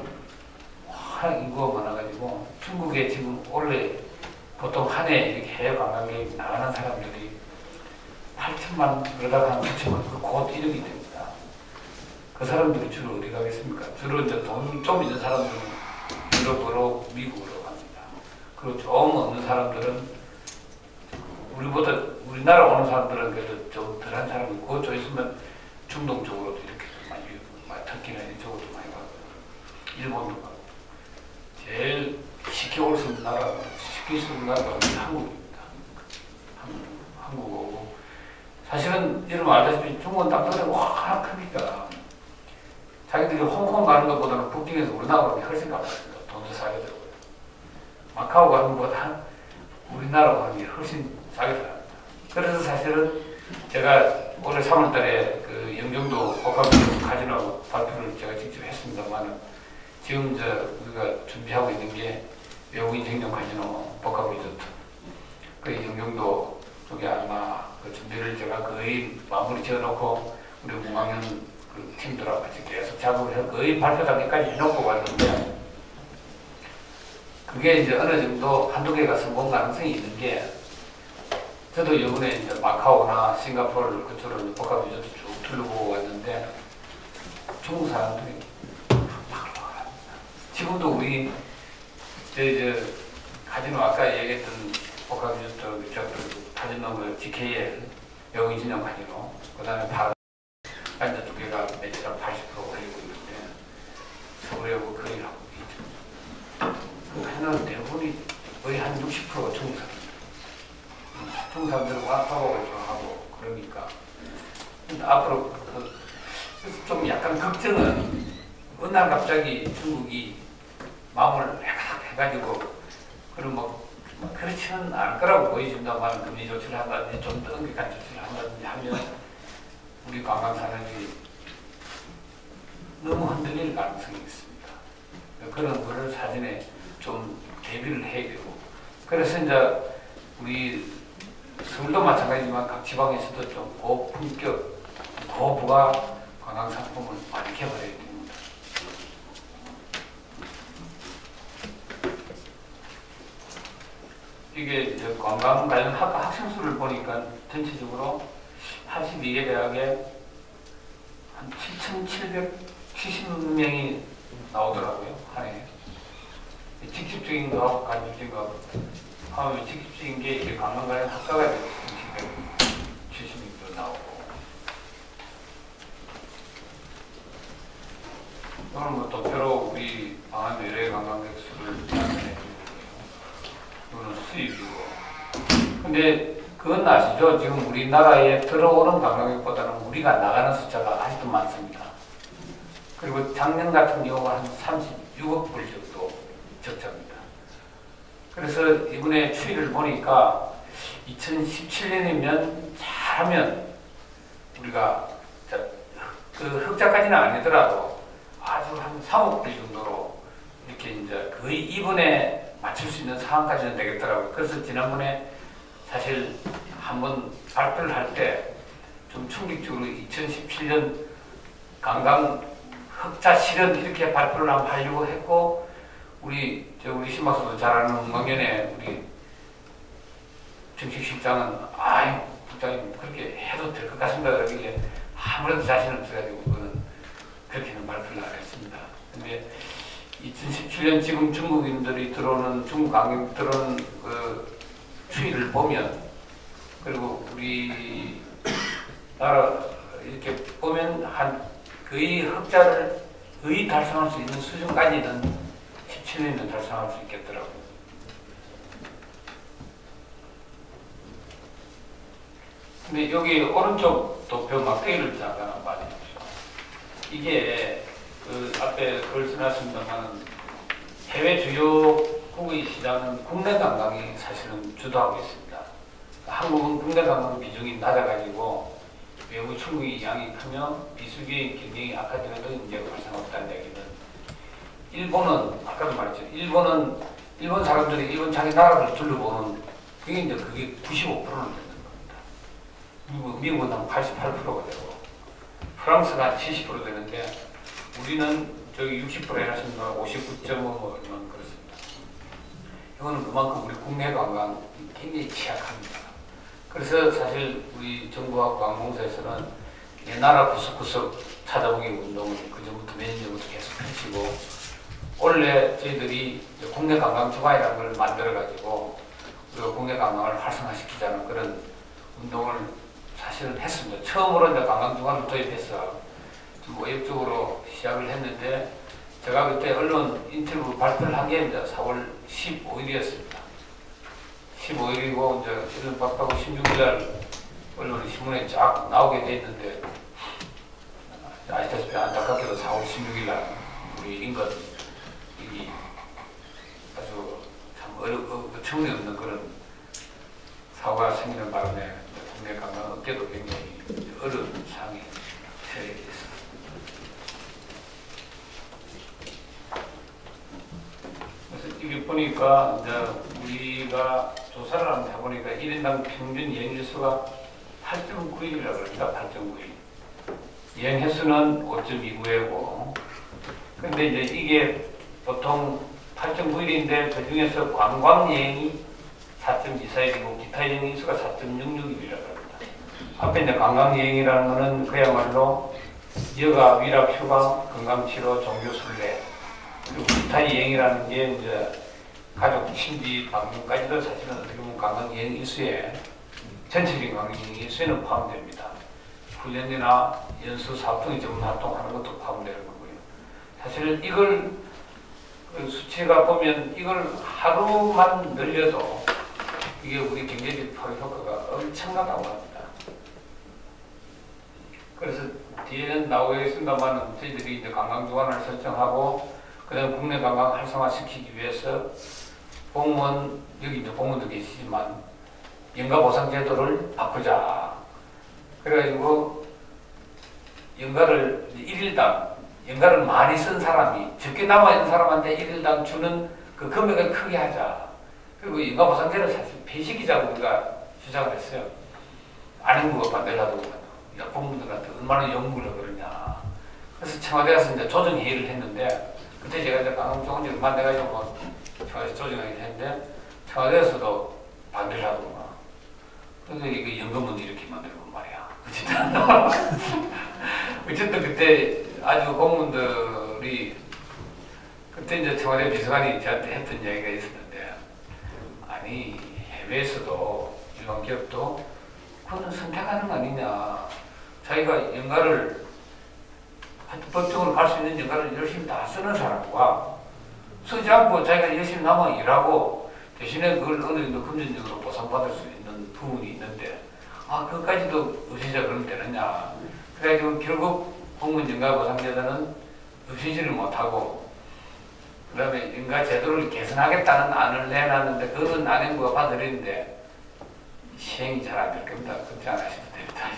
워낙 인구가 많아가지고 중국에 지금 원래 보통 한 해 이렇게 해외 관광객 나가는 사람들이 8천만 그러다가 한 9천만 곧 1억이 됩니다. 그 사람들이 주로 어디 가겠습니까? 주로 이제 돈 좀 있는 사람들은 유럽으로 미국으로 갑니다. 그리고 좀 없는 사람들은 우리나라 오는 사람들은 그래도 좀 덜한 사람이 그거 있으면 중동 쪽으로도 이렇게 많이 터키나 이쪽으로 많이 가고 일본도 가고 제일 쉽게 올 수 있는 나라가 한국입니다. 한국 오고 사실은 여러분 알다시피 중국은 땅덩어리가 워낙 크니까 자기들이 홍콩 가는 것보다는 북경에서 우리나라가 훨씬 가깝습니다. 돈도 싸게 들고요. 마카오 가는 것보다 우리나라 가는 게 훨씬 싸게 들어갑니다. 그래서 사실은 제가 올해 3월달에 그 영종도 복합 카지노 발표를 제가 직접 했습니다만 지금 우리가 준비하고 있는 게 외국인 전용 카지노 복합 리조트 그 영종도 쪽에 아마 그 준비를 제가 거의 마무리 지어놓고 우리 문광현 그 팀들하고 같이 계속 작업을 해서 거의 발표 단계까지 해놓고 왔는데 그게 이제 어느 정도 한두 개가 성공 가능성이 있는 게 저도 이번에 이제 마카오나 싱가포르 그쪽으로 복합 리조트 쭉 둘러보고 왔는데 중국 사람들이 막 지금도 우리 카지노 아까 얘기했던 복합 리조트 카지노 GKL 외국인 전용 카지노 그 다음에 반자 두 개가 매출 한 80% 올리고 있는데 서울하고 거의 하고 있죠. 그 하나는 대부분이 거의 한 60%가 중국 사람. 중국 사람들은 와타고를 좋아하고 그러니까 앞으로 좀 약간 걱정은 어느 날 갑자기 중국이 마음을 해가지고 그럼 뭐 그렇지는 않을 거라고 보여준다만 금리 조치를 한다든지 좀 더 엄격한 조치를 한다든지 하면 우리 관광산업이 너무 흔들릴 가능성이 있습니다. 그런 거를 사전에 좀 대비를 해야 되고 그래서 이제 우리 서울도 마찬가지지만 각 지방에서도 좀 고품격, 고부가 관광 상품을 많이 개발해야 됩니다. 이게 이제 관광 관련 학생 수를 보니까 전체적으로 82개 대학에 한 7,770명이 나오더라고요, 한 해. 직접적인 거하고 간접적인 거하고 하면 직접적인 게 이제 관광가에 학과가 되고 70명도 나오고 오늘 뭐 도표로 우리 방한 외래 관광객 수를 나타내주고 이거는 수입이고 근데 그건 아시죠? 지금 우리나라에 들어오는 관광객보다는 우리가 나가는 숫자가 아직도 많습니다. 그리고 작년 같은 경우는 한 36억 불 정도 적자입니다. 그래서 이번에 추이를 보니까 2017년이면 잘하면 우리가 그 흑자까지는 아니더라도 아주 한 3억 불 정도로 이렇게 이제 거의 이번에 맞출 수 있는 상황까지는 되겠더라고요. 그래서 지난번에 사실 한번 발표를 할 때 좀 충격적으로 2017년 관광 흑자 실현 이렇게 발표를 한번 하려고 했고 우리 신박사도 잘 아는 왕년에 우리 정책실장은 아유 국장님 그렇게 해도 될 것 같습니다. 그러길래 아무래도 자신 없어가지고 그거는 그렇게는 발표를 안 했습니다. 근데 2017년 지금 중국인들이 들어오는 중국 관광 들어오는 그 추이를 보면 그리고 우리 나라 이렇게 보면 한 거의 흑자를 거의 달성할 수 있는 수준까지는 17년은 달성할 수 있겠더라고요. 근데 여기 오른쪽 도표 막대기를 잠깐 봐주십시오. 이게 그 앞에 글 써놨습니다만 해외 주요국의 시장은 국내 관광이 사실은 주도하고 있습니다. 한국은 국내 관광 비중이 낮아가지고 외국 중국의 양이 크면 비수기의 경쟁이 악화되면서 문제가 발생했다는 얘기는 일본은 아까도 말했죠. 일본 사람들이 일본 자기 나라를 둘러보는 그게 이제 그게 95%는 되는 겁니다. 미국은 한 88%가 되고 프랑스가 한 70% 되는데 우리는 저기 60% 해놨습니다. 59.5만 그렇습니다. 이거는 그만큼 우리 국내 관광이 굉장히 취약합니다. 그래서 사실 우리 정부와 관공서에서는 내 나라 구석구석 찾아보기 운동을 그전부터 몇 년 전부터 계속 펼치고 원래 저희들이 국내 관광 주간이라는 걸 만들어가지고 우리가 국내 관광을 활성화시키자는 그런 운동을 사실은 했습니다. 처음으로 이제 관광 주간을 도입해서 좀 모욕적으로 시작을 했는데 제가 그때 언론 인터뷰 발표를 한 게 이제 4월 15일이었습니다. 15일이고 이제 이런 박하고 16일날 언론이 신문에 쫙 나오게 돼 있는데 아시다시피 안타깝게도 4월 16일날 우리 인근 이 아주 참 어처구니없는 그런 사고가 생기는 바람에 국내 관광 업계도 굉장히 어려운 상황이 처해 있습니다. 그래서 이게 보니까 이제 우리가 조사를 한번 해보니까 1인당 평균 여행일수가 8.9일이라고 합니다. 8.9일. 여행 횟수는 5.29회고 근데 이제 이게 보통 8.9일인데 그 중에서 관광 여행이 4.24일이고 기타 여행 일수가 4.66일이라고 합니다. 앞에 이제 관광 여행이라는 거는 그야말로 여가, 위락, 휴가, 건강치료, 종교순례 그리고 기타 여행이라는 게 이제 가족, 친지, 방문까지도 사실은 어떻게 보면 관광 여행 일수에 전체적인 관광 여행 일수에는 포함됩니다. 훈련이나 연수, 사업등의 전문 활동하는 것도 포함되는 거고요. 사실 이걸 그 수치가 보면 이걸 하루만 늘려도 이게 우리 경제적 포획 효과가 엄청나다고 합니다. 그래서 뒤에는 나오겠습니다만 저희들이 이제 관광주간을 설정하고 그다음 국내 관광 활성화시키기 위해서 공무원 여기 이제 공무원도 계시지만 연가보상 제도를 바꾸자. 그래가지고 연가를 1일당 연가를 많이 쓴 사람이 적게 남아있는 사람한테 1일당 주는 그 금액을 크게 하자. 그리고 연가보상제를 사실 폐지시키자고 우리가 주장을 했어요. 안행부가 반대를 하더군요. 야, 공무원들한테 얼마나 연구를 그러냐. 그래서 청와대 가서 이제 조정회의를 했는데 그때 제가 이제 관광조건제를 만들어가지고 뭐 청와대에서 조정하게 했는데 청와대에서도 반대를 하더구나. 그래서 이게 연금은 이렇게 만들고 말이야. 어쨌든 그때 아주 공무원들이 그때 이제 청와대 비서관이 저한테 했던 이야기가 있었는데, 아니 해외에서도 일반 기업도 그거는 선택하는 거 아니냐. 자기가 연가를 법적으로 갈 수 있는 연가를 열심히 다 쓰는 사람과 쓰지 않고 자기가 열심히 남아 일하고 대신에 그걸 어느 정도 금전적으로 보상받을 수 있는 부분이 있는데, 그것까지도 없이자 그러면 되느냐. 그래가지고 결국 공무원 연가보상제도는 없이지를 못하고, 그 다음에 연가 제도를 개선하겠다는 안을 내놨는데, 그거는 안행부가 받아들이는데 시행이 잘 안 될 겁니다. 걱정 안 하셔도 됩니다.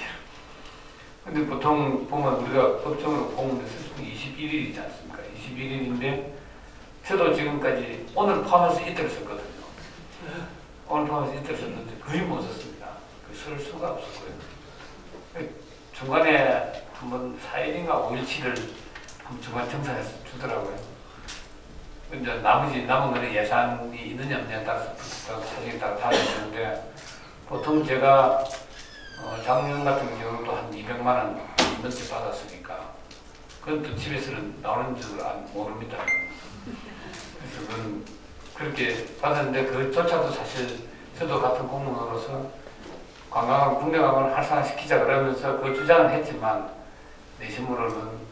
근데 보통 보면 우리가 법정으로 공문을 쓸 수 21일이지 않습니까? 21일인데, 저도 지금까지 오늘 포함해서 이틀 썼거든요. 오늘 포함해서 이틀 썼는데 거의 못 썼습니다. 쓸 수가 없었고요. 중간에 한번 4일인가 5일치를 한번 중간 정산해서 주더라고요. 이제 나머지 남은 거는 예산이 있느냐 없느냐에 따라서 사정에 따라 달라지는데, 보통 제가 작년 같은 경우도 한 200만 원 넘게 받았으니까 그건 또 집에서는 나오는 줄 모릅니다. 그래서 그건 그렇게 받았는데, 그조차도 사실 저도 같은 공무원으로서 관광, 국내 관광을 활성화시키자 그러면서 그 주장은 했지만 내심으로는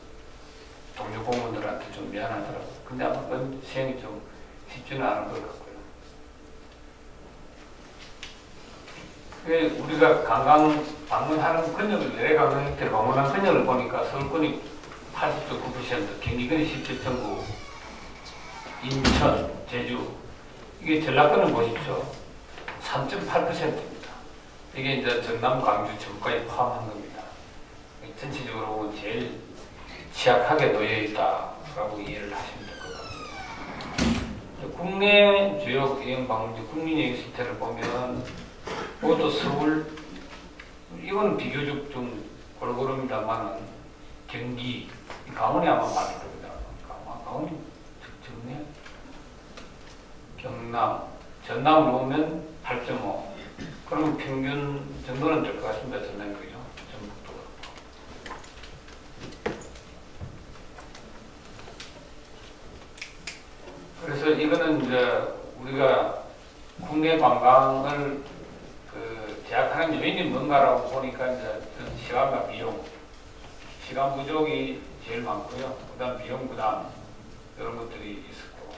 동료 공무원들한테 좀 미안하더라고요. 근데 아마 그건 시행이 좀 쉽지는 않은 것 같고요. 우리가 관광 방문하는 근역을, 내래관광 때 방문한 근역을 보니까 서울권이 80.9%, 경기권이 17.9%, 인천, 제주, 이게 전라권을 보십시오. 3.8%입니다. 이게 이제 전남, 광주, 전국까지 포함한 겁니다. 전체적으로 보면 제일 취약하게 놓여 있다라고 이해를 하시면 될 것 같고요. 국내 주요 여행 방문지 국민여행 실태를 보면, 그것도 서울, 이건 비교적 좀 골고루입니다만은 경기, 강원이 아마 많을 겁니다. 강원이 적네. 경남, 전남으로 보면 8.5. 그러면 평균 정도는 될 것 같습니다. 전남이 그죠? 전북도. 그래서 이거는 이제 우리가 국내 관광을 제약하는 요인이 뭔가라고 보니까 이제 시간과 비용, 시간 부족이 제일 많고요. 그다음 비용 부담 이런 것들이 있었고,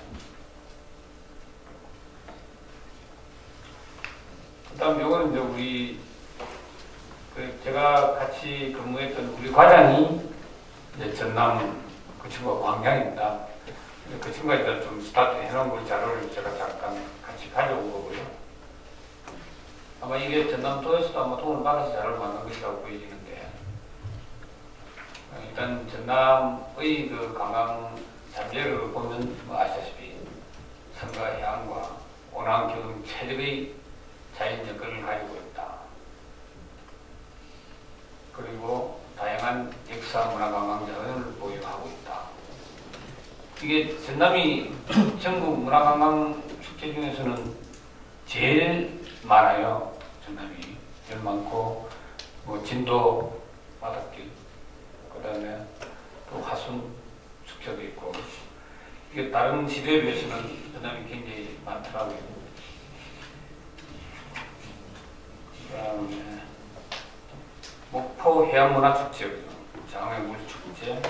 그다음 요거는 이제 우리 제가 같이 근무했던 우리 과장이 이제 전남 그 친구가 광양입니다. 그 친구가 이제 좀 스타트 해놓은 걸 자료를 제가 잠깐 같이 가져온 거고요. 아마 이게 전남도에서도 아마 돈을 받아서 자료를 만든 것이라고 보여지는데, 일단 전남의 그 관광 잠재력을 보면 뭐 아시다시피 성과 해안과 원안 경험 최적의 자연 여건을 가지고 있다. 그리고 다양한 역사 문화 관광 자원을 보유하고 있다. 이게 전남이 전국 문화 관광 축제 중에서는 제일 많아요. 전남이 제일 많고, 뭐 진도 바닷길, 그 다음에 또 화순 축제도 있고, 이게 다른 시대에 비해서는 전남이 굉장히 많더라고요. 그 다음에 목포 해양문화축제, 장흥의 물축제,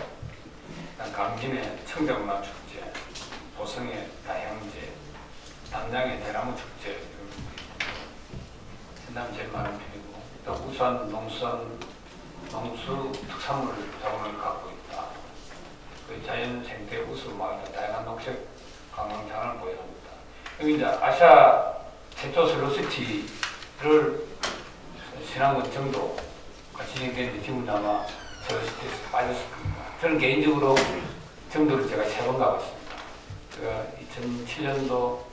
감진의 청정문화축제, 도성의 다향제, 담양의 대나무축제, 전남 제일 많은 편이고, 또 우선 농수 특산물 자원을 갖고 있다. 그 자연 생태 우수마을 다양한 녹색 관광 자원을 보유합니다. 여기 이제 아시아 최초 슬로시티를 신안군 정도가 진행되는데 지금 아마 슬로시티에서 빠졌을 겁니다. 저는 개인적으로 정도를 제가 3번 가봤습니다. 제가 2007년도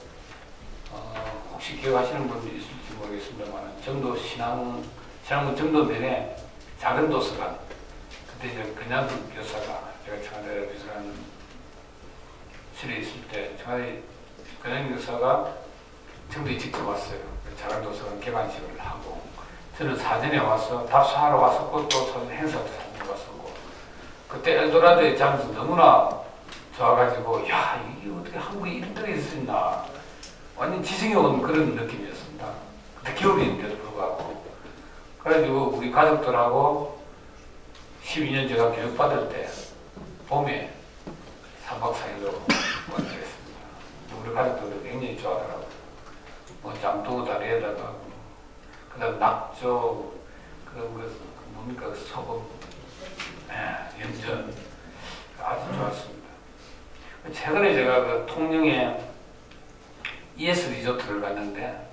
혹시 기억하시는 분들이 있을지 모르겠습니다만, 정도 신안군 정도 내내 작은 도서관, 그때 이제 근양숙 여사가, 제가 청와대 비서관실에 있을 때 청와대 근양숙 여사가 정도에 직접 왔어요. 작은 도서관 개관식을 하고, 저는 사전에 와서 답사하러 왔었고, 또 행사도 사전에 왔었고, 그때 엘도라도에 자면서 너무나 좋아가지고 야 이게 어떻게 한국에 이런 데가 있을 수 있나 완전 지성이 온 그런 느낌이었습니다. 그때 겨울인데도 불구하고 그래가지고 우리 가족들하고 12년 제가 교육받을 때 봄에 3박 4일로 왔습니다. 우리 가족들도 굉장히 좋아하더라고요. 뭐 짱뚱어 다리에다가 그 다음 낙조 그런 거 뭡니까 소금 연전 아주 좋았습니다. 최근에 제가 그 통영에 ES 리조트를 갔는데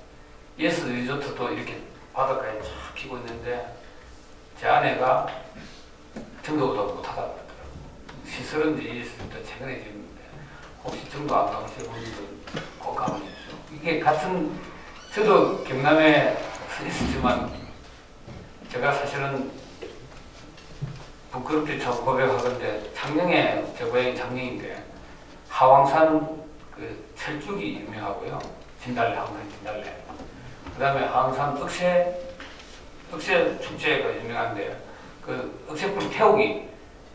ES 리조트도 이렇게 바닷가에 쫙 피고 있는데 제 아내가 정도보다 못하다 그러더라고요. 시설은 ES도 최근에 지었는데 혹시 정도 안 가보신 분들은 꼭 가보십시오. 이게 같은 저도 경남에 있었지만 제가 사실은 부끄럽게 처음 고백하건데 창녕에 제 고향이 창녕인데 하왕산 그 철쭉이 유명하고요. 진달래 하왕산 진달래. 그다음에 하왕산 억새 축제가 유명한데 그 억새불 태우기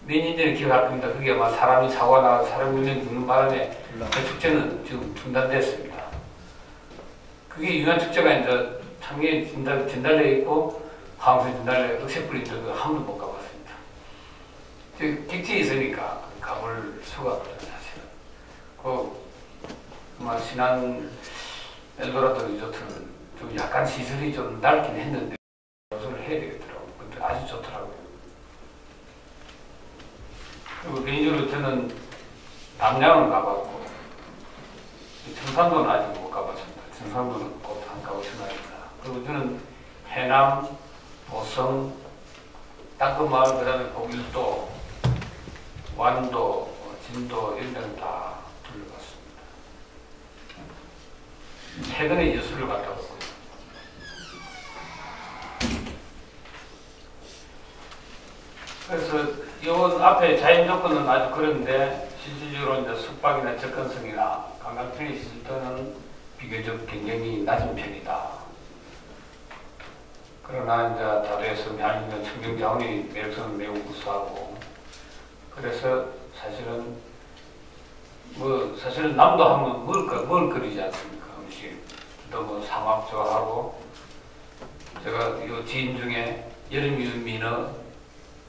몇 년 전에 기억할 겁니다. 그게 아마 사람이 사고가 나서 사람 몇명 죽는 바람에 그 축제는 지금 중단됐습니다. 그게 유명한 축제가 이제 창녕에 진달래 있고 하왕산 진달래 억새불이 있는데 그 한 번도 못 가봤습니다. 객지에 있으니까 가볼 수가 없죠, 사실은. 그, 신안 엘도라도 리조트는 좀 약간 시설이 좀 낡긴 했는데, 조사를 해야 되겠더라고요. 근데 아주 좋더라고요. 그리고 개인적으로 저는 담양은 가봤고, 청산도는 아직 못 가봤습니다. 청산도는 꼭 한 가보시면 합니다. 그리고 저는 해남, 보성, 땅끝마을, 그 다음에 복일도, 완도, 진도 이런 데는 다 둘러봤습니다. 최근에 여수를 갔다 왔고요. 그래서 이번 앞에 자연 조건은 아주 그런데 실질적으로 이제 숙박이나 접근성이나 관광 편의 시설 등은 비교적 굉장히 낮은 편이다. 그러나 이제 다도에서 한인전 청정 자원의 매력성은 매우 우수하고 그래서 사실은 사실은 남도 하면 먹을거리지 않습니까? 음식. 또 뭐 삼합 좋아하고 제가 요 지인 중에 여름이면 민어,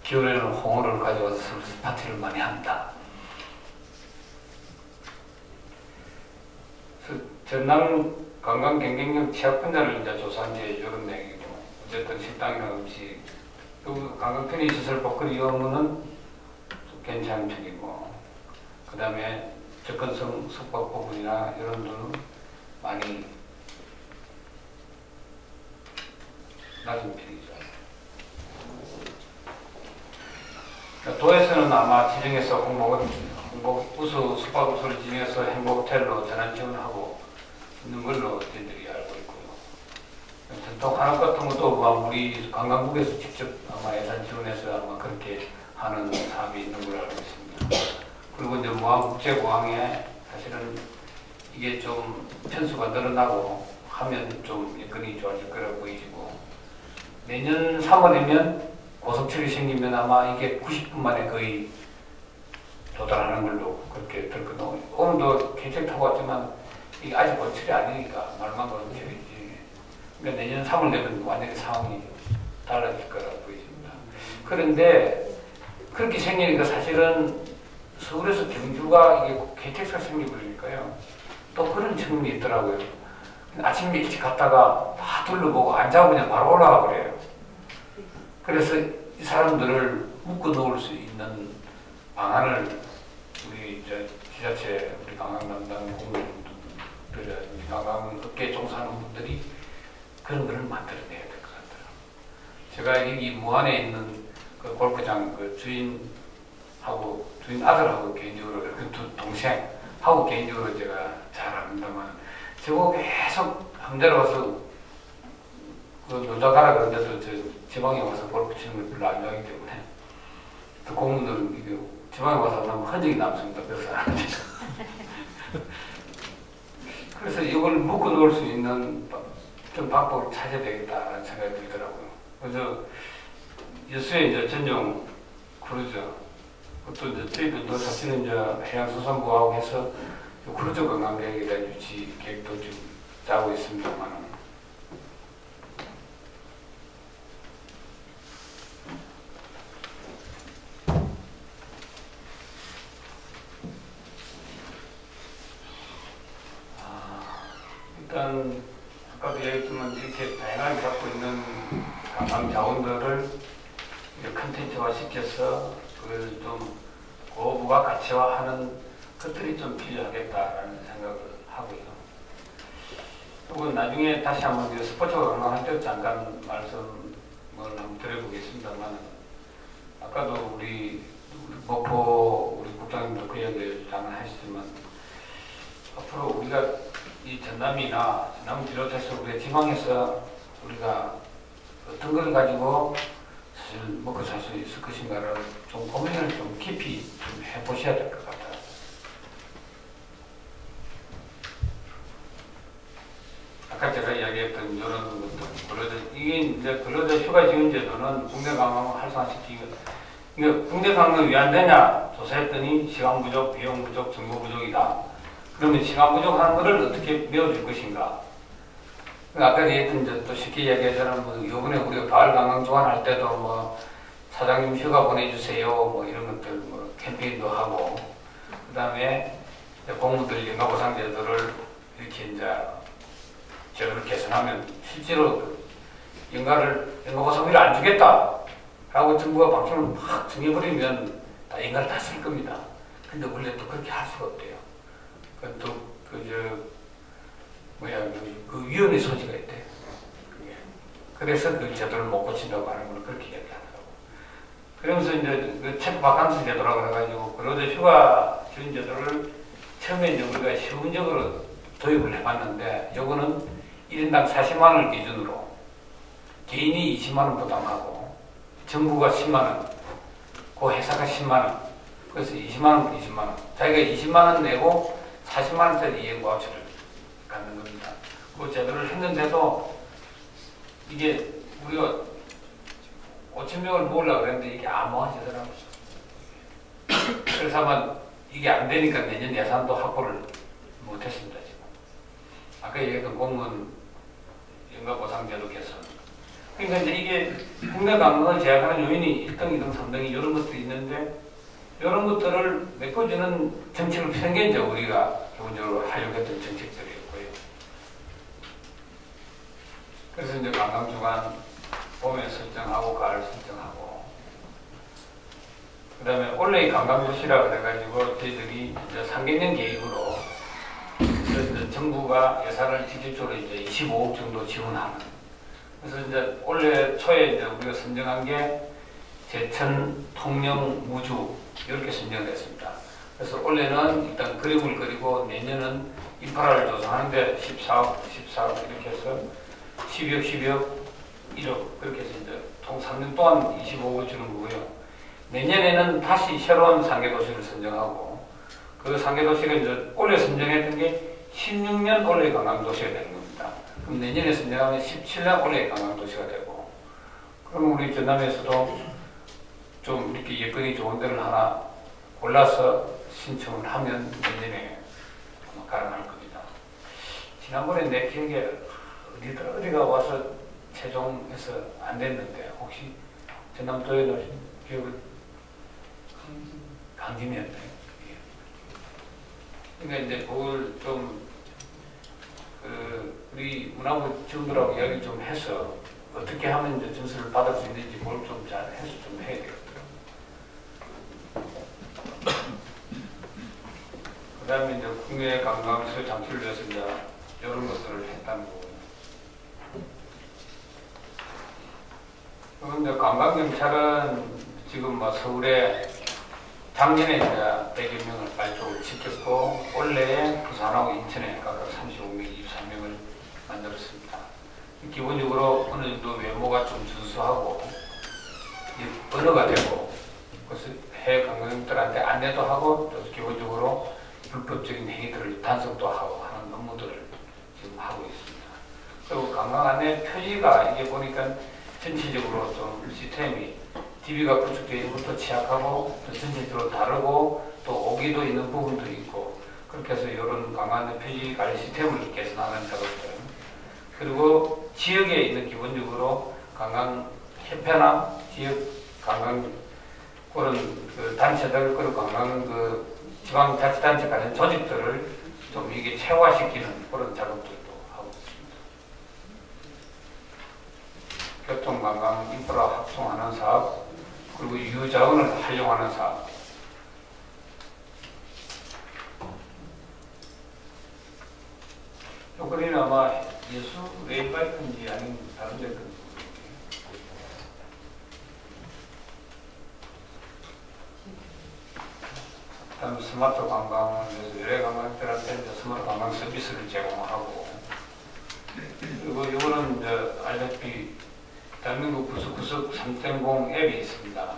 겨울에는 홍어를 가져와서 파티를 많이 합니다. 그래서 전남 관광 경쟁력 취약 분야를 이제 조사한 게 이런 내용이고 어쨌든 식당이나 음식 그 관광 편의 시설 복거리 업무는 괜찮은 편이고 그 다음에 접근성 숙박 부분이나 이런 데는 많이 낮은 편이죠. 도에서는 아마 지정해서 우수 숙박업소를 지정해서 행복호텔로 전환 지원하고 있는 걸로 저희들이 알고 있고요. 전통 한옥 같은 것도 아마 우리 관광국에서 직접 아마 예산 지원해서 아마 그렇게 하는 사업이 있는 걸로 알고 있습니다. 그리고 이제 국제공항에 사실은 이게 좀 편수가 늘어나고 하면 좀 여건이 좋아질 거라고 보이고 내년 3월이면 고속철이 생기면 아마 이게 90분 만에 거의 도달하는 걸로 그렇게 들거든요. 오늘도 계획 타고 왔지만 이게 아직 고철이 아니니까 말만 고철이지. 그러니까 내년 3월 되면 완전히 상황이 달라질 거라고 보입니다. 그런데 그렇게 생기니까 사실은 서울에서 경주가 이게 개택사 생겨버리니까요. 또 그런 측면이 있더라고요. 아침에 일찍 갔다가 다 둘러보고 안 자고 그냥 바로 올라가 버려요. 그래서 이 사람들을 묶어 놓을 수 있는 방안을 우리 지자체, 우리 관광 담당 공무원들, 관광업계에 종사하는 분들이 그런 걸 만들어내야 될 것 같더라고요. 제가 여기 무안에 있는 그 골프장 그 주인 아들하고 개인적으로 그 두 동생하고 개인적으로 제가 잘 압니다만 저거 계속 함자로 와서 그 놀다 가라 그러는데도 저 지방에 와서 골프 치는 걸 별로 안 좋아하기 때문에 또 공무원들은 이게 지방에 와서 하면 흔적이 남습니다. 그래서 그래서 이걸 묶어 놓을 수 있는 좀 방법을 찾아야 되겠다라는 생각이 들더라고요. 그래서 여수에 이제 전용 크루즈 그것도 이제 저희들도 사실은 이제 해양수산부하고 해서 크루즈 관광객에 대한 유치 계획도 지금 짜고 있습니다만은 일단 아까도 얘기했지만 이렇게 다양하게 갖고 있는 관광 자원들을 컨텐츠화 시켜서 그걸 좀 고부가 가치화하는 것들이 좀 필요하겠다라는 생각을 하고요. 그리고 나중에 다시 한번 스포츠와 관광할 때 잠깐 말씀을 한번 드려보겠습니다만 아까도 우리 목포 우리 국장님도 그 이야기를 잠깐 하시지만 앞으로 우리가 이 전남이나 전남 비롯해서 우리 지방에서 우리가 어떤 걸 가지고 사실 먹고 살 수 있을 것인가를 좀 고민을 좀 깊이 좀 해보셔야 될 것 같아요. 아까 제가 이야기했던 이런 것들, 이게 이제 근로자 휴가 지원 제도는 국내 관광을 활성화시키기, 그러니까 국내 관광이 왜 안 되냐 조사했더니 시간 부족, 비용 부족, 정보 부족이다. 그러면 시간 부족한 거를 어떻게 메워줄 것인가? 아까 얘기했던 또 쉽게 이야기하자면 뭐 이번에 우리가 가을 관광 조안할 때도 뭐 사장님 휴가 보내주세요 뭐 이런 것들 뭐 캠페인도 하고 그 다음에 공무들 연가보상제도를 이렇게 이제 제도를 개선하면 실제로 그 연가보상비를 안 주겠다라고 정부가 방침을 막 정해버리면 다 연가를 다 쓸 겁니다. 근데 원래 또 그렇게 할 수가 없대요. 그 위험의 소지가 있대. 그래서 그 제도를 못 고친다고 하는 걸 그렇게 얘기하더라고. 그러면서 이제 그 체크 바캉스 제도라고 해가지고 근로자 휴가 지원 제도를 처음에 이제 우리가 시범적으로 도입을 해봤는데 요거는 1인당 40만 원을 기준으로 개인이 20만 원 부담하고 정부가 10만 원, 그 회사가 10만 원, 그래서 20만 원, 20만 원. 자기가 20만 원 내고 40만 원짜리 이행 바우처를 갖는 겁니다. 그 제도를 했는데도 이게 우리가 5천 명을 모으려고 그랬는데 이게 암호화되더라고요. 그래서 아마 이게 안 되니까 내년 예산도 확보를 못했습니다. 지금. 아까 얘기했던 공무원 연가보상제도 개선. 그러니까 이제 이게 국내 관광을 제약하는 요인이 1등, 2등, 3등이 이런 것들이 있는데 이런 것들을 메꿔주는 정책을 펴는 게 이제 우리가 기본적으로 하려고 했던 정책들이었고요. 그래서 이제 관광주간 봄에 설정하고 가을 설정하고 그 다음에 올해의 관광도시라 그래가지고 저희들이 이제 상개년 계획으로 그래서 정부가 예산을 직접적으로 이제 25억 정도 지원하는 그래서 이제 올해 초에 이제 우리가 선정한 게 제천, 통영, 무주 이렇게 선정을 했습니다. 그래서 올해는 일단 그림을 그리고 내년은 인프라를 조성하는데 14억 이렇게 해서 12억, 1억 그렇게 해서 이제 총 3년 동안 25억을 주는 거고요. 내년에는 다시 새로운 상계도시를 선정하고 그 상계도시가 이제 올해 선정했던 게 16년 올해 관광도시가 되는 겁니다. 그럼 내년에 선정하면 17년 올해 관광도시가 되고 그럼 우리 전남에서도 좀 이렇게 여건이 좋은 데를 하나 골라서 신청을 하면 내년에 가능할 겁니다. 지난번에 내 기억에 어디가 와서 최종해서 안 됐는데 혹시 전남도에 놓으신 기억을 강진이었나요? 그러니까 이제 그걸 좀 우리 문화부 직원들하고 이야기 좀 해서 어떻게 하면 이제 점수를 받을 수 있는지 그걸 좀 잘 해서 좀 해야 되겠더라고요. 그 다음에 이제 국내 관광시설 장치를 위해서 이제 이런 것들을 했다는 거고요. 그런데 관광경찰은 지금 뭐 서울에 작년에 이제 100여 명을 발족을 시켰고 올해에 부산하고 인천에 각각 35명, 23명을 만들었습니다. 기본적으로 어느 정도 외모가 좀 준수하고 언어가 되고 그래서 해외 관광객들한테 안내도 하고 또 기본적으로 불법적인 행위들을 단속도 하고 하는 업무들을 지금 하고 있습니다. 그리고 관광 안내 표지가 이게 보니까 전체적으로 좀 시스템이 DB가 구축되어 있는 것도 취약하고 또 전체적으로 다르고 또 오기도 있는 부분도 있고 그렇게 해서 이런 강한 표지 관리 시스템을 개선하는 작업들 그리고 지역에 있는 기본적으로 관광협회나 지역 관광 그런 그 단체들 그리고 관광 그 지방자치단체 관련 조직들을 좀 이게 체화시키는 그런 작업들도 하고 있습니다. 교통관광 인프라 확충하는 사업 그리고 유자원을 활용하는 사업 요 그림은 아마 예수 웨이바이크인지 아니면 다른 데 건지 다음 스마트 관광을 위해서 여러 관광객들한테 스마트 관광 서비스를 제공하고 그리고 이거는 이제 알다시피 대한민국 구석구석 3.0 앱이 있습니다.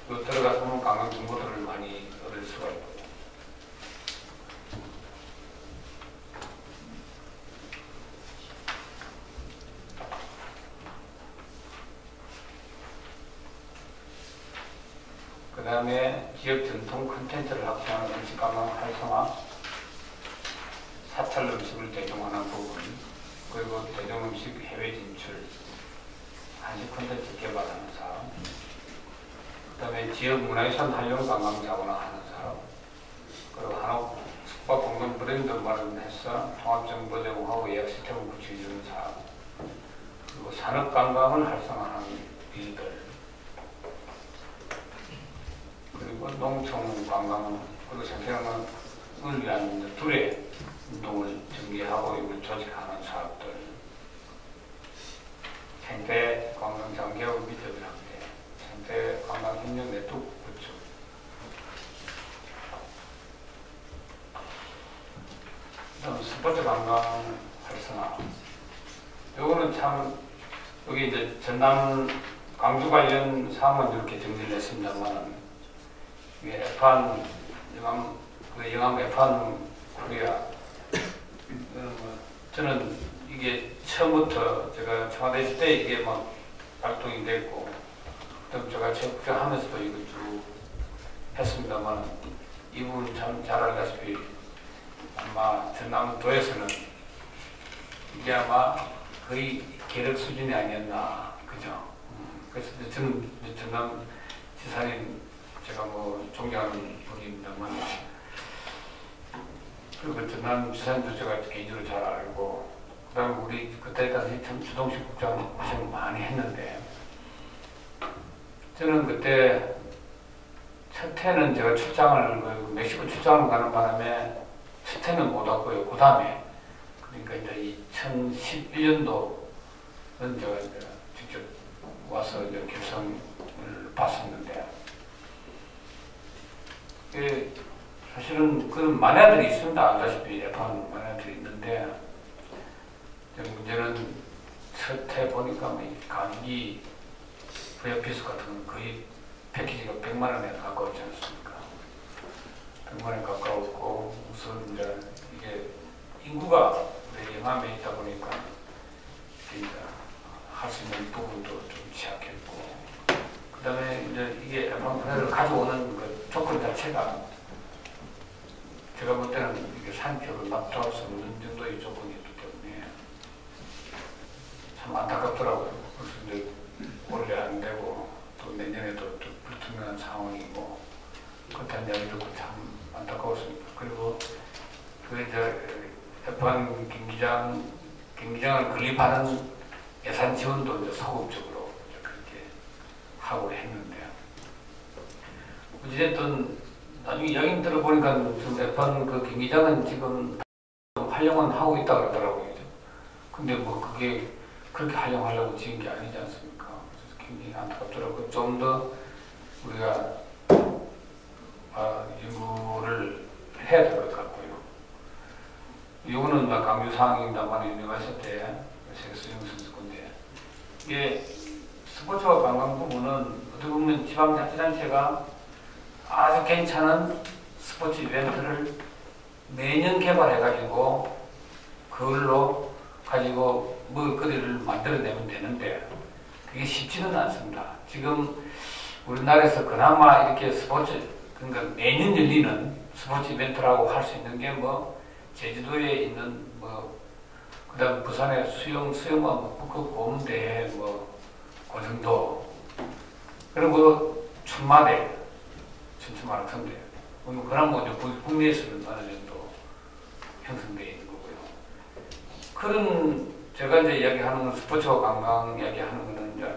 이거 들어가서 보면 관광 정보들을 많이 얻을 수가 있고 그 다음에 지역 전통 콘텐츠를 확장하는 음식 관광 활성화, 사찰 음식을 대중화하는 부분, 그리고 대중 음식 해외 진출, 한식 콘텐츠 개발하는 사업, 그 다음에 지역 문화유산 활용 관광 자원화하는 사업, 그리고 한옥 숙박 공동 브랜드 마련해서 통합정보 제공하고 예약 시스템을 구축해주는 사업, 그리고 산업 관광을 활성화하는 일들, 그리고 농촌 관광 그리고 생태관광을 위한 둘의 운동을 전개하고 이걸 조직하는 사업들 생태 관광 장개업 미디어 확대 생태 관광 협력 네트워크 구축 그다음 스포츠 관광 활성화 요거는 참 여기 이제 전남 광주 관련 사항은 이렇게 정리를 했습니다만 F1 영암 F1 코리아 저는 이게 처음부터 제가 청와대 있을 때 이게 막 발동이 됐고 그다음 제가 체육하면서도 이거 쭉 했습니다만 이 부분 참 잘 알다시피 아마 전남도에서는 이게 아마 거의 계획 수준이 아니었나 그죠? 그래서 저는 전남 지사님 제가 뭐 존경하는 분입니다만 그리고 전남 지사님도 제가 개인적으로 잘 알고 그 다음에 우리 그때 당시 참 주동식 국장 고생 많이 했는데 저는 그때 첫 해는 제가 출장을 멕시코 출장을 가는 바람에 첫 해는 못 왔고요. 그 다음에 그러니까 이제 2011년도는 제가 이제 직접 와서 이제 결성을 봤었는데 사실은 그런 만화들이 있습니다. 알다시피 F1 만화들이 있는데 문제는 첫 해 보니까 뭐 강의 VIP수 같은 건 거의 패키지가 100만 원에 가까웠지 않습니까? 100만 원에 가까웠고 우선 이제 이게 인구가 영암에 있다 보니까 이제 할 수 있는 부분도 좀 취약했고 그 다음에 이제 이게 F1 분야를 가져오는 그 조건 자체가 제가 볼 때는 이게 산적으로 납득할 수 없는 정도의 조건이었기 때문에 참 안타깝더라고요. 그래서 이제 원래 안 되고 또 내년에도 또 불투명한 상황이고 그렇다는 이야기 듣고 참 안타까웠습니다. 그리고 그 이제 F1 경기장을 건립하는 예산 지원도 이제 소극적으로 그렇게 하고 했는데 어찌됐든 나중에 이야기 들어보니까 지금 F1 그 경기장은 지금 활용은 하고 있다 그러더라고요. 근데 뭐 그게 그렇게 활용하려고 지은 게 아니지 않습니까? 그래서 굉장히 안타깝더라고요. 좀 더 우리가 연구를 해야 될 것 같고요. 이거는 강조 사항입니다만 유니버시티 때 세계수영 선수권대 이게 스포츠와 관광 부문은 어떻게 보면 지방자치단체가 아주 괜찮은 스포츠 이벤트를 매년 개발해가지고 그걸로 가지고 먹을거리를 만들어내면 되는데 그게 쉽지는 않습니다. 지금 우리나라에서 그나마 이렇게 스포츠, 그러니까 매년 열리는 스포츠 이벤트라고 할 수 있는 게 뭐 제주도에 있는 뭐 그다음 부산의 수영만 뭐 북극곰대회 그 정도, 그리고 춘마대, 춘추 마라톤대, 그나마 이제 국내에서는 어느 정도 형성되어 있는 거고요. 그런 제가 이제 이야기하는 건 스포츠와 관광 이야기하는 거는 이제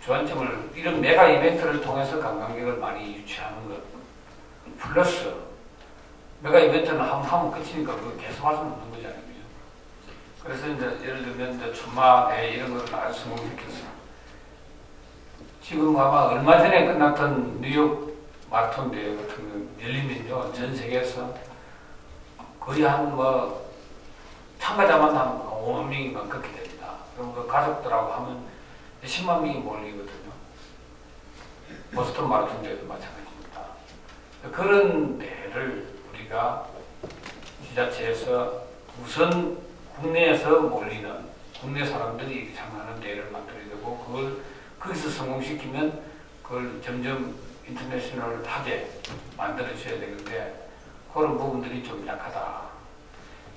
주안점을 이런 메가 이벤트를 통해서 관광객을 많이 유치하는 것 플러스 메가 이벤트는 한번 하면 끝이니까 그거 계속 할 수는 없는 거잖아요. 그래서 이제 예를 들면 이제 춘마대 이런 거를 아주 성공시켰어요. 지금 아마 얼마 전에 끝났던 뉴욕 마라톤 대회 같은 거 열리면요, 전 세계에서 거의 한 참가자만 한 5만 명인가 그렇게 됩니다. 그럼 그 가족들하고 하면 10만 명이 몰리거든요. 보스턴 마라톤 대회도 마찬가지입니다. 그런 대회를 우리가 지자체에서 우선 국내에서 몰리는, 국내 사람들이 참가하는 대회를 만들어야 되고, 그걸 거기서 성공시키면 그걸 점점 인터내셔널하게 만들어줘야 되는데, 그런 부분들이 좀 약하다.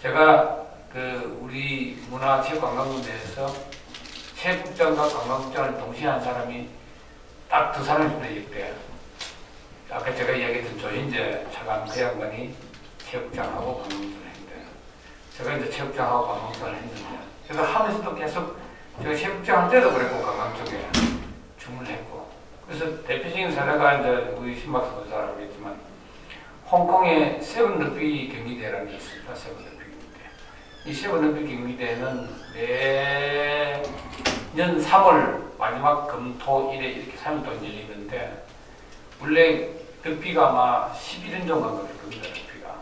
제가 우리 문화체육관광부 내에서 체육국장과 관광국장을 동시에 한 사람이 딱 두 사람이 있대. 아까 제가 이야기했던 조현재 차관 그 양반이 체육국장하고 관광국장을 했는데, 제가 이제 체육국장하고 관광국장을 했는데, 제가 하면서도 계속 제가 체육국장 할 때도 그랬고 관광 쪽에 주문을 했고, 그래서 대표적인 사례가 이제 우리 신박사 도사 알겠지만 홍콩에 세븐 럭비 경기대라는 게 있습니다. 세븐 럭비 경기대. 이 세븐 럭비 경기대는 매년 3월 마지막 금토일에 이렇게 3일 동안 열리는데, 원래 럭비가 아마 11년 정도 걸릴 겁니다. 럭비가.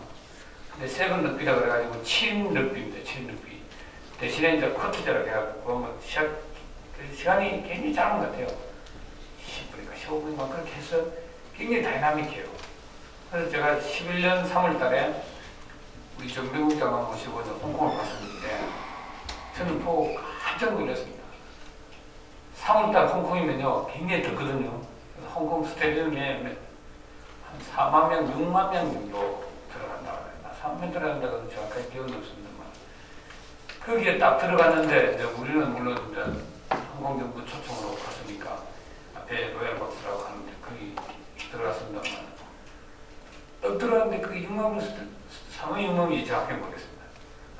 근데 세븐 럭비라 그래가지고 7인 럭비입니다. 7인 럭비. 대신에 이제 커트제라고 해가지고 시간이 굉장히 짧은 것 같아요. 10분인가 15분인가 그렇게 해서 굉장히 다이나믹해요. 그래서 제가 11년 3월 달에 우리 정병국 장관 모시고 홍콩을 갔었는데, 저는 보고 깜짝 놀랐습니다. 3월 달 홍콩이면요, 굉장히 덥거든요. 그래서 홍콩 스타디움에 한 4만 명, 6만 명 정도 들어간다고 해요. 3만 명 들어간다고 정확하게 기억은 없습니다만. 거기에 딱 들어갔는데, 우리는 물론 이제 항공정부 초청으로 갔으니까 앞에 로얄박스라고 하는데 거기 들어갔습니다만, 딱 들어갔는데 그게 6만 명, 3만 6만 명이 정확히 모르겠습니다.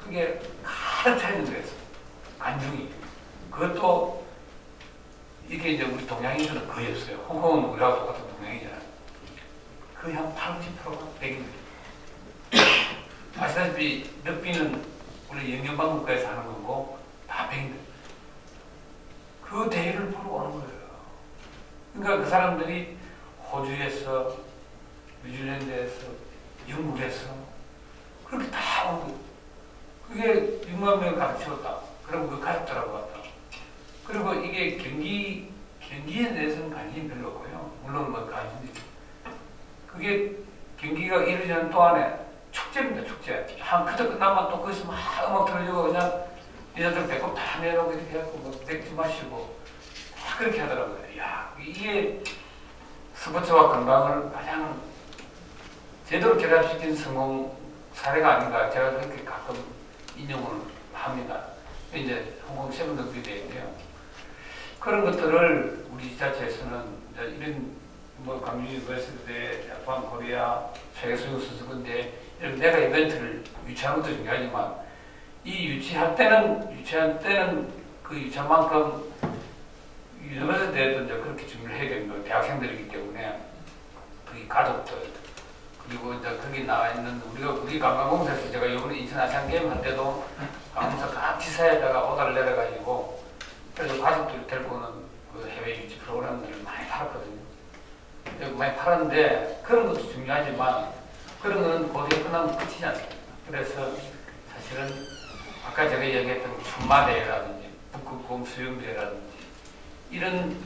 그게 가득 차 있는 거였어요. 관중이. 그것도 이게 이제 우리 동양인들은 거의 없어요. 홍콩은 우리하고 똑같은 동양이잖아요. 거의 한 80%가 백인들. 아시다시피 럭비는 우리 영연방국가에서 하는 거고 다 백인들. 그 대회를 보러 오는 거예요. 그러니까 그 사람들이 호주에서, 뉴질랜드에서, 영국에서 그렇게 다 오는 거예요. 그게 6만 명을 가득 채웠다. 그럼 그 가족들하고 왔다. 그리고 이게 경기에 대해서는 관심이 별로 없고요. 물론 관심이. 그게 경기가 이루어지는 동안에 축제입니다, 축제. 그때 끝나면 또 거기서 막 음악 틀어주고 그냥 여자들 배꼽 다 내놓고 이렇게 하고 맥주 마시고 다 그렇게 하더라고요. 이야, 이게 스포츠와 관광을 가장 제대로 결합시킨 성공 사례가 아닌가, 제가 그렇게 가끔 인용을 합니다. 이제 홍콩 세븐 럭비 대회인데요. 그런 것들을 우리 지자체에서는 이런 광주 유니버시티, 야pan 코리아, 세계수영 선수권대 이런 메가 이벤트를 유치하는 것도 중요하지만, 이 유치할 때는 그 유치한 만큼 유니버시티 대회도 이제 그렇게 준비를 해야 됩니다. 대학생들이기 때문에 그 가족들, 그리고 이제 거기 나와 있는 우리 관광공사에서 제가 이번에 인천 아시안 게임 할 때도 관광공사 각 지사에다가 오다를 내려가지고 그래서 가족들 데리고 오는 그 해외 유치 프로그램들을 많이 팔았거든요. 많이 팔았는데 그런 것도 중요하지만 그런 거는 고대 끝나면 끝이지 않습니까? 그래서 사실은 아까 제가 얘기했던 춘마대회라든지 북극곰 수영대회라든지 이런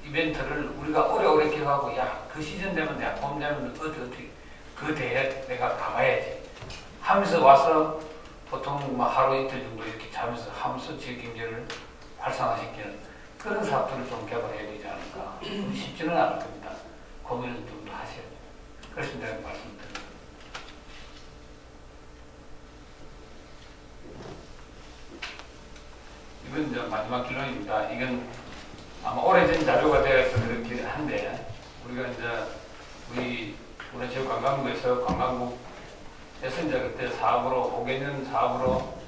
이벤트를 우리가 오래오래 기억하고, 야, 그 시즌 되면 내가 봄 되면 어떻게 그 대회 내가 가봐야지 하면서 와서 보통 하루 이틀 정도 이렇게 자면서 하면서 지역 경제를 활성화시키는 그런 사업들을 좀 개발해야 되지 않을까. 쉽지는 않을 겁니다. 고민을 좀 더 하셔야 돼요. 그래서 내가 말씀드립니다. 이건 이제 마지막 결론입니다. 이건 아마 오래전 자료가 되어서 그렇긴 한데, 우리가 이제 우리 지역관광부에서 관광국에서 이제 그때 사업으로 5개년 사업으로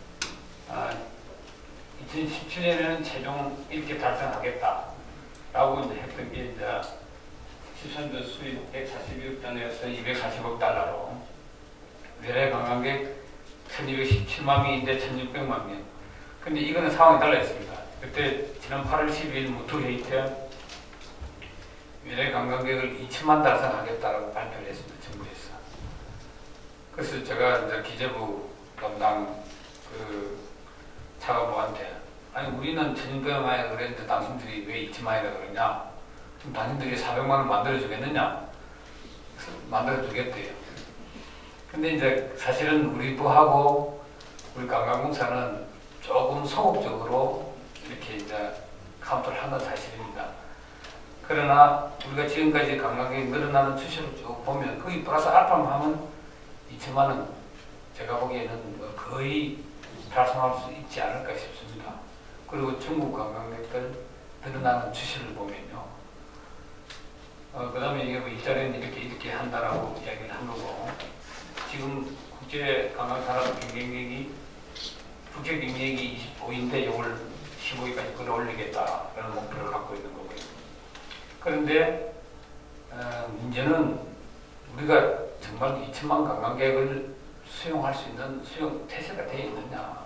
2017년에는 최종 이렇게 달성하겠다라고 이제 했던 게 이제 시선도 수입 142억 달러에서 240억 달러로 외래 관광객 1217만 명인데 1600만 명. 근데 이거는 상황이 달라 있습니다. 그때 지난 8월 12일 무투 회의 때 외래 관광객을 2천만 달성하겠다라고 발표를 했습니다. 정부에서. 그래서 제가 이제 기재부 담당 그 차관보한테 아니 우리는 1600만이라고 그랬는데 당신들이 왜 2천만이라고 그러냐? 그럼 당신들이 400만 원 만들어주겠느냐? 그래서 만들어주겠대요. 근데 이제 사실은 우리 부하고 우리 관광공사는 조금 소극적으로 이렇게 이제 카운트를 한 건 사실입니다. 그러나 우리가 지금까지 관광객이 늘어나는 추세를 쭉 보면 거의 플러스 알파만 하면 2천만 원 제가 보기에는 거의 달성할 수 있지 않을까 싶습니다. 그리고 중국 관광객들 늘어나는 추세를 보면요. 그 다음에 이게 뭐 일자리는 이렇게 한다라고 이야기를 한 거고, 지금 국제 관광산업 경쟁력이 국제 경쟁력이 25인데 이걸 15위까지 끌어올리겠다라는 목표를 갖고 있는 거고요. 그런데 문제는 우리가 정말 2천만 관광객을 수용할 수 있는 수용 태세가 되어 있느냐.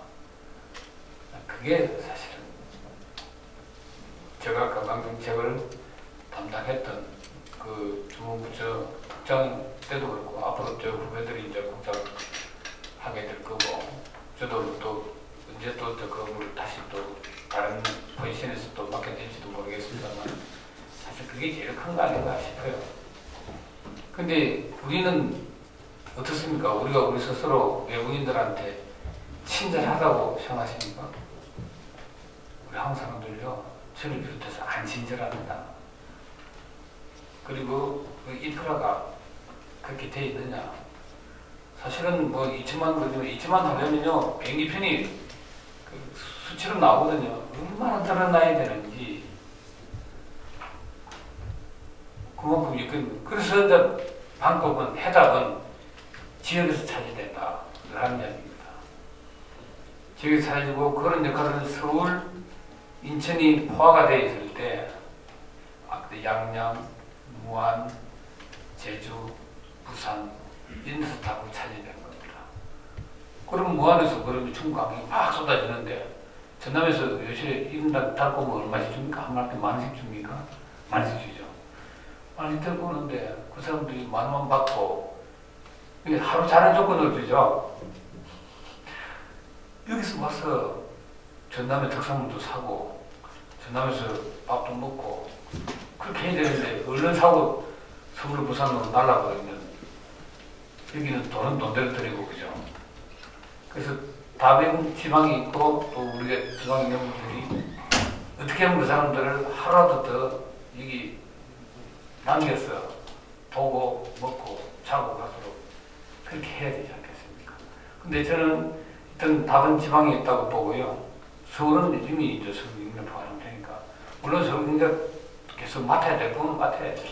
그게 사실은 제가 관광정책을 담당했던 그 주무부처 국장 때도 그렇고 앞으로 저 후배들이 이제 국장하게 될 거고, 저도 또 언제 또 그걸 다시 또 다른 포지션에서 또 맡게 될지도 모르겠습니다만 사실 그게 제일 큰 거 아닌가 싶어요. 근데 우리는 어떻습니까? 우리가 우리 스스로 외국인들한테 친절하다고 생각하십니까? 우리 한국 사람들요, 저를 비롯해서 안 친절합니다. 그리고 그 인프라가 그렇게 돼 있느냐? 사실은 뭐 2천만 그러지만 2천만 하려면요 비행기 편이 그 수치로 나오거든요. 얼마나 늘어나야 되는지. 그만큼 이건 그래서 이제 방법은 해답은 지역에서 찾아야 된다라는 이야기입니다. 지역에서 찾아지고 그런 역할은 서울, 인천이 포화가 되어 있을 때 양양, 무안, 제주, 부산 이런 데서 답을 찾아야 되는 겁니다. 그럼 무안에서 그러면 중국 관광이 막 쏟아지는데 전남에서 요새 1인당 달 보면 얼마씩 줍니까? 한 마리에 10,000원씩 줍니까? 10,000원씩 주죠. 많이 들고 오는데 그 사람들이 10,000원 받고 하루 자는 조건을 주죠. 여기서 와서 전남의 특산물도 사고 전남에서 밥도 먹고 그렇게 해야 되는데 얼른 사고 서울 부산으로 날아버리면 여기는 돈은 돈대로 드리고 그죠. 그래서 다른 지방이 있고 또 우리가 지방에 있는 분들이 어떻게 하면 그 사람들을 하루라도 더 여기 남겨서 보고 먹고 자고 가도록 그렇게 해야 되지 않겠습니까? 근데 저는 일단 다른 지방에 있다고 보고요. 서울은 이미 이제 서울 인근 포함하면 되니까 물론 서울 인근 계속 맡아야 될 부분은 맡아야죠.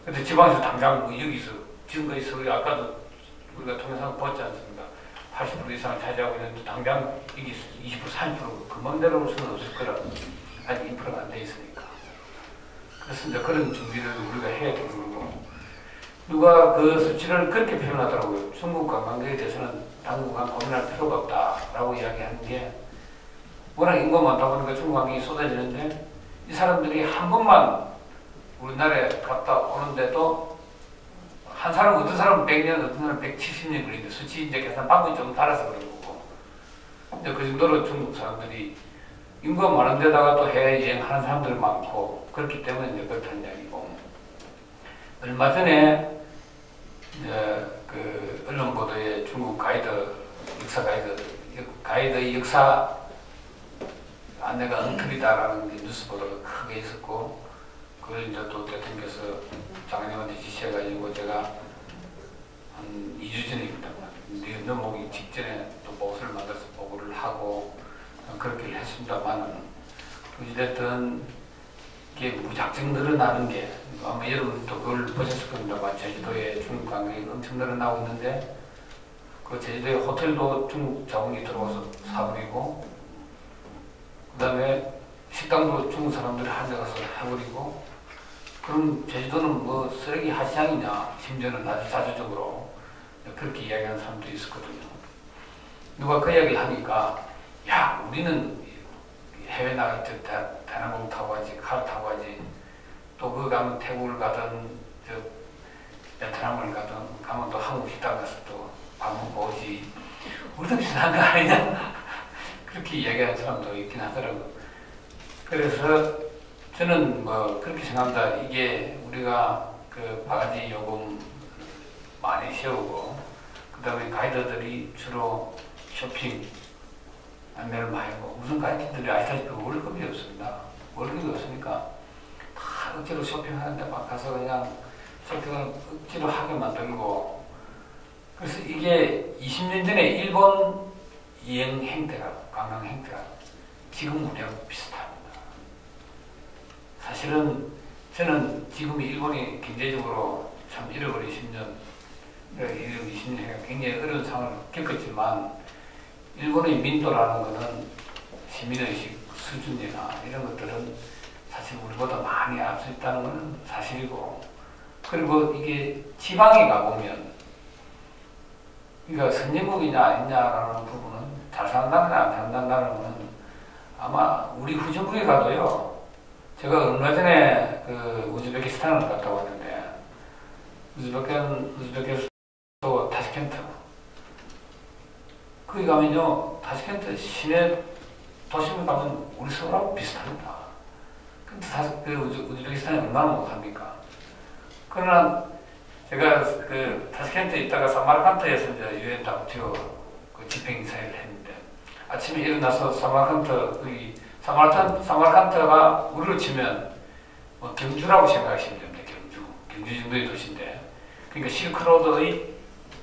근데 지방에서 당장 뭐 여기서 지금까지 서울이 아까도 우리가 통해서 봤지 않습니까? 80% 이상을 차지하고 있는데 당장 여기 20% 30% 금방대로 올 수는 없을 거라. 아직 인프라가 안 돼 있으니까. 그래서 이제 그런 준비를 우리가 해야 되는 거고. 누가 그 수치를 그렇게 표현하더라고요. 중국 관광객에 대해서는 당분간 고민할 필요가 없다라고 이야기하는 게 워낙 인구가 많다 보니까 중국 관광이 쏟아지는데 이 사람들이 한 번만 우리나라에 갔다 오는데도 한 사람 어떤 사람은 100년 어떤 사람은 170년 걸리는데 수치 이제 계산 방법이 좀 달라서 그런 거고. 근데 그 정도로 중국 사람들이 인구가 많은 데다가 또 해외 여행하는 사람들 많고 그렇기 때문에 이제 그렇다는 이야기고. 얼마 전에 이제 그 언론 보도에 중국 가이드의 역사 안내가 엉터리다라는 뉴스 보도가 그걸 이제 또 대통령께서 장관님한테 지시해가지고 제가 한 2주 전입니다. 넘어오기 직전에 또 보고서를 만들어서 보고를 하고 그렇게 했습니다만은 어찌됐든 이게 무작정 늘어나는 게 아마 여러분도 그걸 보셨을 겁니다만 제주도에 중국 관광이 엄청 늘어나고 있는데 그 제주도에 호텔도 중국 자본이 들어와서 사버리고 그 다음에 식당도 중국 사람들이 한정해서 해버리고 그럼 제주도는 뭐 쓰레기 하시장이냐 심지어는 아주 자주적으로 그렇게 이야기하는 사람도 있었거든요. 누가 그 이야기를 하니까 야 우리는 해외 나갈 때 대한항공 타고 가지 카를 타고 가지 또 그 가면 태국을 가든 저 베트남을 가든 가면 또 한국 식당 가서 또 밥 먹고 오지 우리도 비슷한 거 아니냐 그렇게 이야기하는 사람도 있긴 하더라고요. 그래서 저는 뭐 그렇게 생각합니다. 이게 우리가 그 바가지 요금 많이 세우고 그 다음에 가이드들이 주로 쇼핑 안내를 많이 하고 무슨 가이드들이 아시다시피 월급이 없습니다. 월급이 없으니까 다 억지로 쇼핑하는데 막 가서 그냥 쇼핑을 억지로 하게 만들고 그래서 이게 20년 전에 일본 여행 행태가 관광 행태가 지금 우리하고 비슷합니다. 사실은 저는 지금 일본이 경제적으로 참 잃어버린 10년 20년가 굉장히 어려운 상황을 겪었지만 일본의 민도라는 것은 시민의식 수준이나 이런 것들은 사실 우리보다 많이 앞서 있다는 건 사실이고 그리고 이게 지방에 가보면 그러니까 선진국이냐 아니냐라는 부분은 잘 산다느냐 안 산다는 것은 아마 우리 후진국에 가도요 제가 얼마 전에 그 우즈베키스탄을 갔다 왔는데 우즈베키스탄 타시켄트 거기 가면요 타시켄트 시내 도심에 가면 우리 서울하고 비슷합니다. 근데 우즈베키스탄이 얼마나 못합니까? 그러나 제가 그 타시켄트에 있다가 사마르칸트에서 이제 유엔 WTO 그 집행이사회를 했는데 아침에 일어나서 사마르칸트 사마르칸트가 우리로 치면 뭐 경주라고 생각하시면 됩니다. 경주 정도의 도시인데 그러니까 실크로드의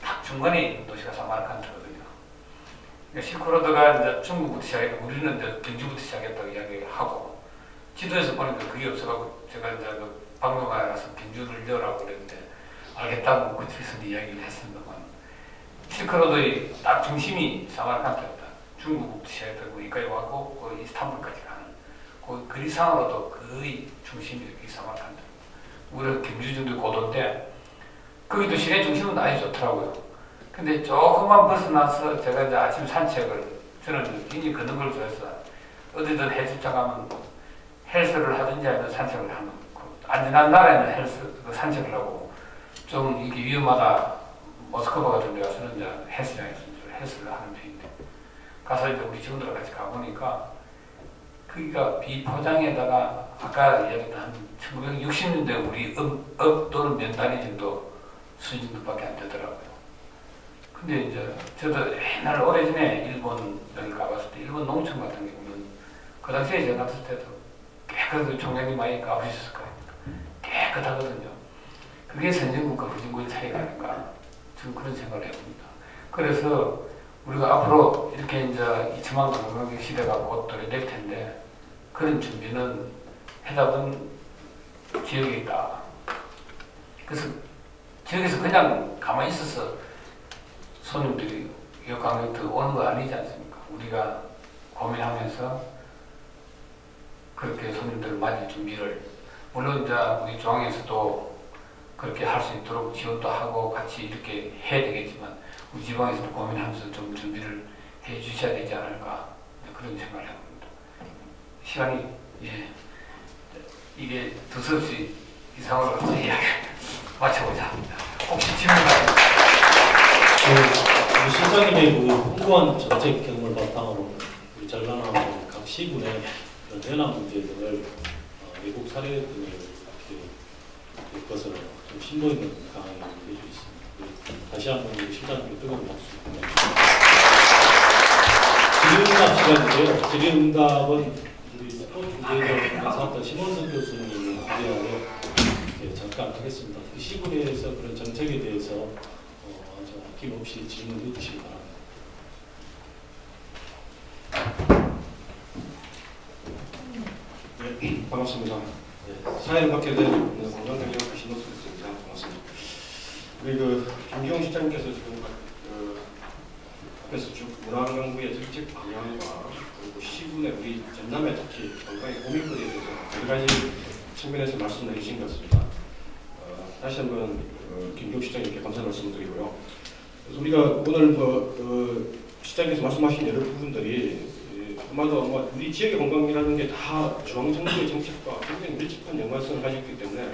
딱 중간에 있는 도시가 사마르칸트거든요. 그러니까 실크로드가 이제 중국부터 시작했고 우리는 이제 경주부터 시작했다고 이야기하고 지도에서 보니까 그게 없어가지고 제가 이제 그 박물관에 가서 경주를 열라고 그랬는데 알겠다고 그쪽에서 이야기를 했습니다만 실크로드의 딱 중심이 사마르칸트였다. 중국부터 시작했다고 여기까지 왔고 이스탄불까지 가는 그 거리상으로도 거의 중심이 여기 사마르칸트. 우리는 경주 정도 고도인데 거기도 시내 중심은 아주 좋더라고요. 근데 조금만 벗어나서 제가 이제 아침 산책을 저는 굉장히 걷는 걸 좋아해서 어디든 헬스장 가면 헬스를 하든지 아니면 산책을 하는 안전한 나라에는 산책을 하고 좀 이게 위험하다 모스크바 같은 데 가서는 이제 헬스장에서 헬스를 하는 편인데 가서 이제 우리 직원들 같이 가보니까 거기가 비포장에다가 아까 이야기했던 1960년대 우리 업 또는 면단위 정도 수준밖에 안 되더라고요. 근데 이제 저도 옛날 오래전에 일본을 가봤을 때 일본 농촌 같은 경우는 그 당시에 제가 갔을 때도 깨끗하게 총장님 많이 가보셨을 거예요. 깨끗하거든요. 그게 선진국과 후진국의 차이가 아닌가 저는 그런 생각을 해봅니다. 그래서 우리가 앞으로 이렇게 이제 2천만 관광객 시대가 곧 도래될 텐데 그런 준비는 해답은 지역에 있다. 그래서 지역에서 그냥 가만히 있어서 손님들이 관광객들 오는 거 아니지 않습니까? 우리가 고민하면서 그렇게 손님들을 맞을 준비를 물론 이제 우리 중앙에서도 그렇게 할 수 있도록 지원도 하고 같이 이렇게 해야 되겠지만 우리 지방에서도 고민하면서 좀 준비를 해 주셔야 되지 않을까 그런 생각을 해봅니다. 시간이 이게 두서없이 이상으로 이야기 마쳐보자 합니다. 혹시 질문이 우리 실장님의 그 풍부한 정책 경험을 바탕으로 우리 전람하고 각 시군의 그런 현안 문제 등을 외국 사례 등을 이렇게 엮어서 좀 심도 있는 강의를 해주셨습니다. 다시 한번 우리 실장님께 뜨거운 박수 부탁드립니다. 질의응답 시간인데요. 질의응답은 우리 스포츠 중재에서 강사했던 심원석 교수님이 진행하고 하겠습니다. 그 시군에서 그런 정책에 대해서 좀 아낌없이 질문해 주시기 바랍니다. 네, 반갑습니다. 네, 사회를 맡게 된 건강경영학과 신호수입니다. 반갑습니다. 우리 김기용 시장님께서 지금 앞에서 쭉 문화관광부의 정책 방향과 그리고 시군의 우리 전남의 특히 관광의 고민거리에 대해서 여러 가지 측면에서 말씀을 해주신 것 같습니다. 다시 한번 김기용 시장님께 감사 말씀드리고요. 그래서 우리가 오늘 시장님께서 말씀하신 여러 부분들이 아마도 우리 지역의 관광이라는 게 다 중앙정부의 정책과 굉장히 밀접한 연관성을 가지고 있기 때문에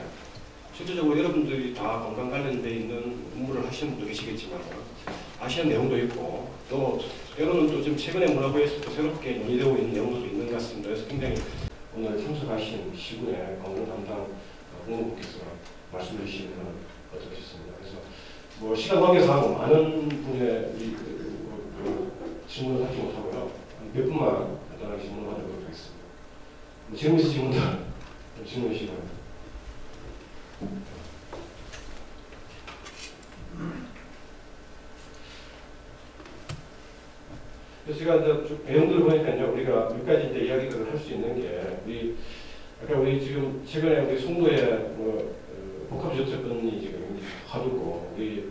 실질적으로 여러분들이 다 관광 관련돼 있는 업무를 하시는 분도 계시겠지만 아시는 내용도 있고 또 때로는 또 지금 최근에 문화부에서 또 새롭게 논의되고 있는 내용도 있는 것 같습니다. 그래서 굉장히 오늘 참석하신 시군의 관광 담당 공무원께서 말씀해 주시면 어떻겠습니다. 그래서 시간 관계상 많은 분의 질문을 하지 못하고요. 몇 분만 간단하게 질문을 하도록 하겠습니다. 질문 있으신 분들 질문해 주시기 바랍니다. 제가 이제 내용들을 보니까요, 우리가 몇 가지 이제 이야기들을 할 수 있는 게, 우리 지금 최근에 우리 송도에 복합주택건이 지금 가두고, 우리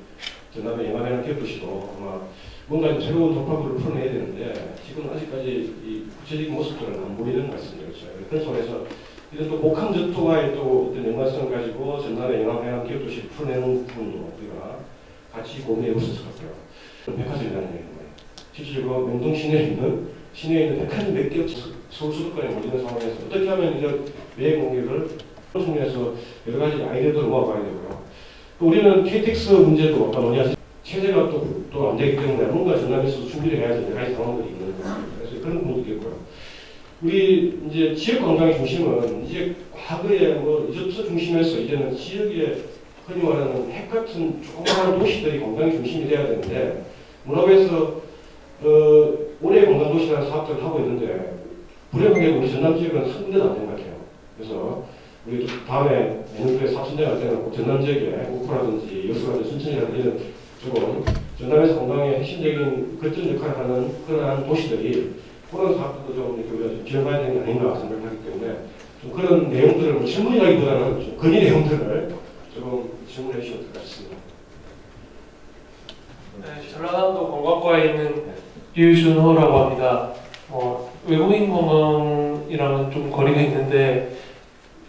전남의 영암해양 기업도시도 아마 뭔가 좀 새로운 돌파구를 풀어내야 되는데, 지금 아직까지 이 구체적인 모습들은 안 보이는 것 같습니다. 그렇죠? 그런 속에서 이런 또 복합전투와의 또 어떤 연관성을 가지고 전남의 영암해양 기업도시를 풀어내는 부분으로 우리가 같이 고민해 볼 수 있을 것 같아요. 백화점이라는 얘기입니다. 실제로 명동 시내에 있는 백화점 몇 개 서울 수도권에 몰리는 상황에서 어떻게 하면 이제 외의 공유를 측면에서 여러 가지 아이디어들을 모아봐야 되고요. 또 우리는 KTX 문제도 아까 논의하신 체제가 또 안 되기 때문에 뭔가 전남에서 준비를 해야 되는 여러 가지 상황들이 있는 거예요. 그래서 그런 부분도 있고요. 우리 이제 지역 관광의 중심은 이제 과거에 리조트 중심에서 이제는 지역에 흔히 말하는 핵 같은 조그마한 도시들이 관광의 중심이 돼야 되는데 문화부에서 올해 관광도시라는 사업들을 하고 있는데 불행하게 우리 전남 지역은 한 군데도 안 된 것 같아요. 그래서 우리 다음에 내년도에 사천장 할 때는 전남 지역에 우프라든지 여수라든지 순천이라든지 이런 조금 전남에서 관광의 핵심적인 거점 역할을 하는 그러한 도시들이 그런 사업들도 좀 이렇게 우리가 좀 지원해야 되는 게 아닌가 생각하기 때문에 좀 그런 내용들을 질문이라기보다는 좀 건의 내용들을 조금 질문해 주시면 어떨까 싶습니다. 네, 전라남도 관광과에 있는 유준호라고 합니다. 외국인 관광이랑은 좀 거리가 있는데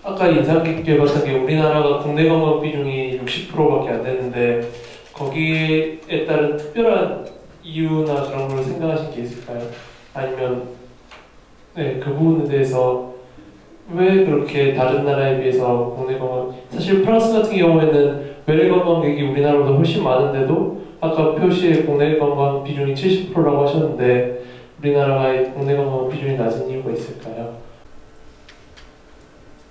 아까 인상 깊게 봤던 게 우리나라가 국내 관광 비중이 60%밖에 안 되는데 거기에 따른 특별한 이유나 그런 걸 생각하신 게 있을까요? 아니면 그 부분에 대해서 왜 그렇게 다른 나라에 비해서 국내 관광 사실 프랑스 같은 경우에는 외래 관광객이 우리나라보다 훨씬 많은데도 아까 표시에 국내 관광 비중이 70%라고 하셨는데 우리나라가 국내 관광 비중이 낮은 이유가 있을까요?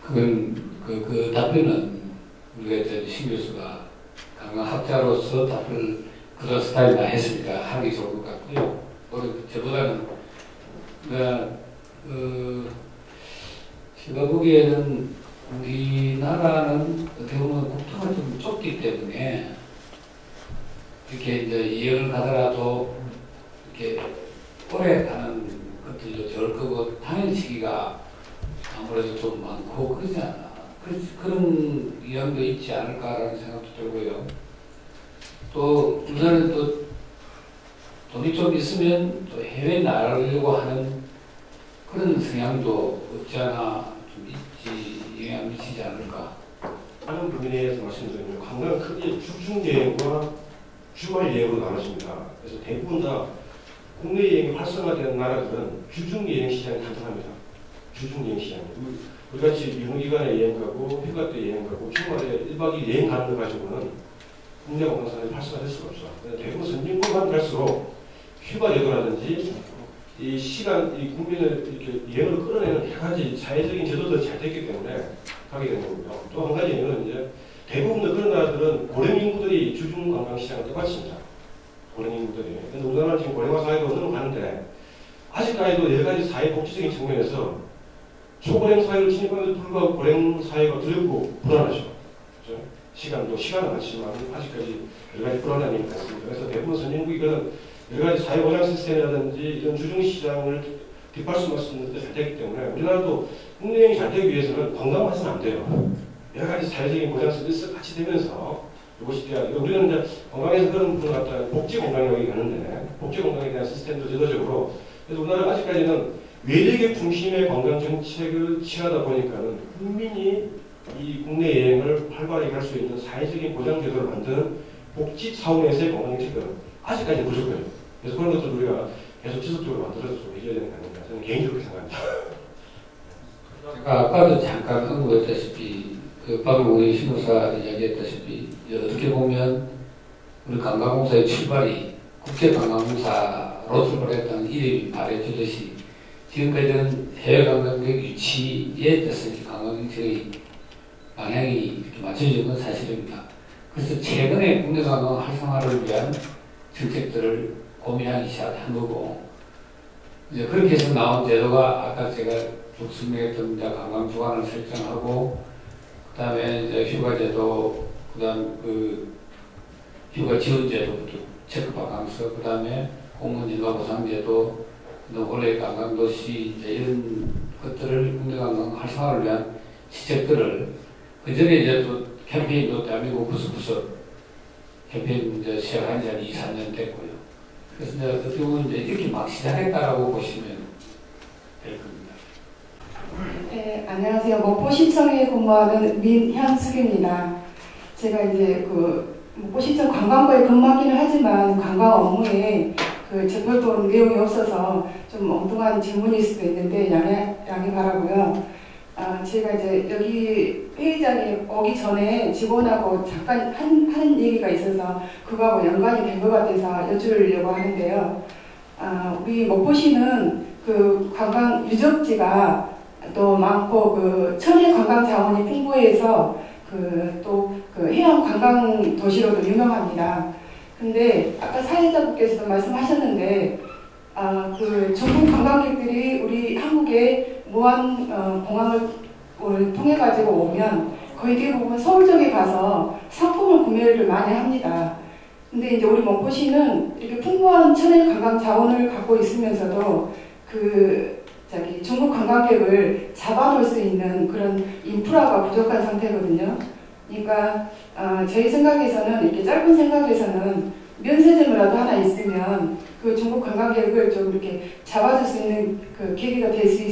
그 답변은 우리가 신 교수가 관광학자로서 답을 그런 스타일로 했으니까 하는 게 좋을 것 같고요. 저보다는 제가 보기에는 우리나라는 어떻게 보면 국토가 좀 좁기 때문에 이렇게 이제 여행을 가더라도 이렇게 오래 가는 것들도 좋을 거고 당일 시기가 아무래도 좀 많고 그러지 않나. 그런 의향도 있지 않을까라는 생각도 들고요. 또 우선은 또 돈이 좀 있으면 또 해외 나가려고 하는 그런 성향도 없지 않아 좀 있지, 영향 미치지 않을까. 하는 부분에 대해서 말씀드리면 관광 크게 주중 여행과 주말 여행으로 나눠집니다. 그래서 대부분 다 국내 여행이 활성화된 나라들은 주중 여행 시장이 탄탄합니다. 주중 여행 시장. 우리 같이 유흥기관에 여행 가고 휴가 때 여행 가고 주말에 1박 2일 여행 가는 거 가지고는 국내 관광산업이 활성화될 수가 없어. 대부분 선진국만 갈수록 휴가 제도라든지 이 시간, 이 국민을 이렇게 여행을 끌어내는 여러 가지 사회적인 제도들이 잘 됐기 때문에 가게 되는 겁니다. 또 한 가지는 이제 대부분의 그런 나라들은 고령 인구들이 주중 관광 시장을 떠받칩니다. 고령 인구들이. 근데 우리나라는 지금 고령화 사회로 넘어가는데 아직까지도 여러 가지 사회 복지적인 측면에서 초고령 사회를 진입함에도 불구하고 고령 사회가 두렵고 불안하죠. 그죠? 시간은 많지만 아직까지 여러 가지 불안함이 있습니다. 그래서 대부분 선진국이거든 여러 가지 사회보장 시스템이라든지 이런 주중시장을 뒷받침할 수 있는 데 잘 되기 때문에 우리나라도 국내여행이 잘 되기 위해서는 관광만 해서는 안 돼요. 여러 가지 사회적인 보장 서비스가 같이 되면서 이것이 우리는 이제 관광에서 그런 부분 갖다 복지 관광이라고 하는데 복지 관광에 대한 시스템도 제도적으로 그래서 우리나라가 아직까지는 외력의 중심의 관광 정책을 취하다 보니까는 국민이 이 국내 여행을 활발하게 할 수 있는 사회적인 보장 제도를 만드는 복지 차원에서의 관광 정책은 아직까지 부족해요. 그래서 그런 것들 우리가 계속 지속적으로 만들어서 좀 해줘야 되는 거 아닌가 저는 개인적으로 생각합니다. 제가 아까도 잠깐 언급했다시피 방금 우리 신호사 이야기했다시피 어떻게 보면 우리 관광공사의 출발이 국제관광공사로 출발했다는 이름이 말해주듯이 지금까지는 해외 관광객 유치에 대해서 관광정책의 방향이 이렇게 맞춰진 건 사실입니다. 그래서 최근에 국내 관광 활성화를 위한 정책들을 고민하기 시작한 거고 이제 그렇게 해서 나온 제도가 아까 제가 쭉 설명했던 관광 주간을 설정하고 그 다음에 이제 휴가제도, 그 다음 휴가 지원제도부터 체크바캉스, 그 다음에 공무원 인가보상제도, 원래 관광도시 이제 이런 것들을 국내 관광 활성화를 위한 시책들을 그 전에 이제 또 캠페인도 대한민국 구석구석 캠페인 이제 시작한 지 한 2, 3년 됐고요. 그래서 이제 어떻게 보면 이제 이렇게 막 시작했다라고 보시면 될 겁니다. 네, 안녕하세요. 목포시청에 근무하는 민향숙입니다. 제가 이제 목포시청 관광부에 근무하기는 하지만 관광 업무에 접할 내용이 없어서 좀 엉뚱한 질문일 수도 있는데 양해 바라고요. 제가 이제 여기 회의장에 오기 전에 직원하고 잠깐 한 얘기가 있어서 그거하고 연관이 된 것 같아서 여쭈려고 하는데요. 우리 목포시는 관광 유적지가 또 많고 천혜 관광 자원이 풍부해서 또 해양 관광 도시로도 유명합니다. 근데 아까 사회자분께서도 말씀하셨는데 중국 관광객들이 우리 한국에 무안 공항을 통해 가지고 오면 거의 대부분 서울 쪽에 가서 상품을 구매를 많이 합니다. 근데 이제 우리 목포시는 이렇게 풍부한 천혜 관광 자원을 갖고 있으면서도 중국 관광객을 잡아놓을 수 있는 그런 인프라가 부족한 상태거든요. 그러니까 저희 생각에서는 이렇게 짧은 생각에서는 면세점이라도 하나 있으면 중국 관광객을 좀 이렇게 잡아줄 수 있는 계기가 될 수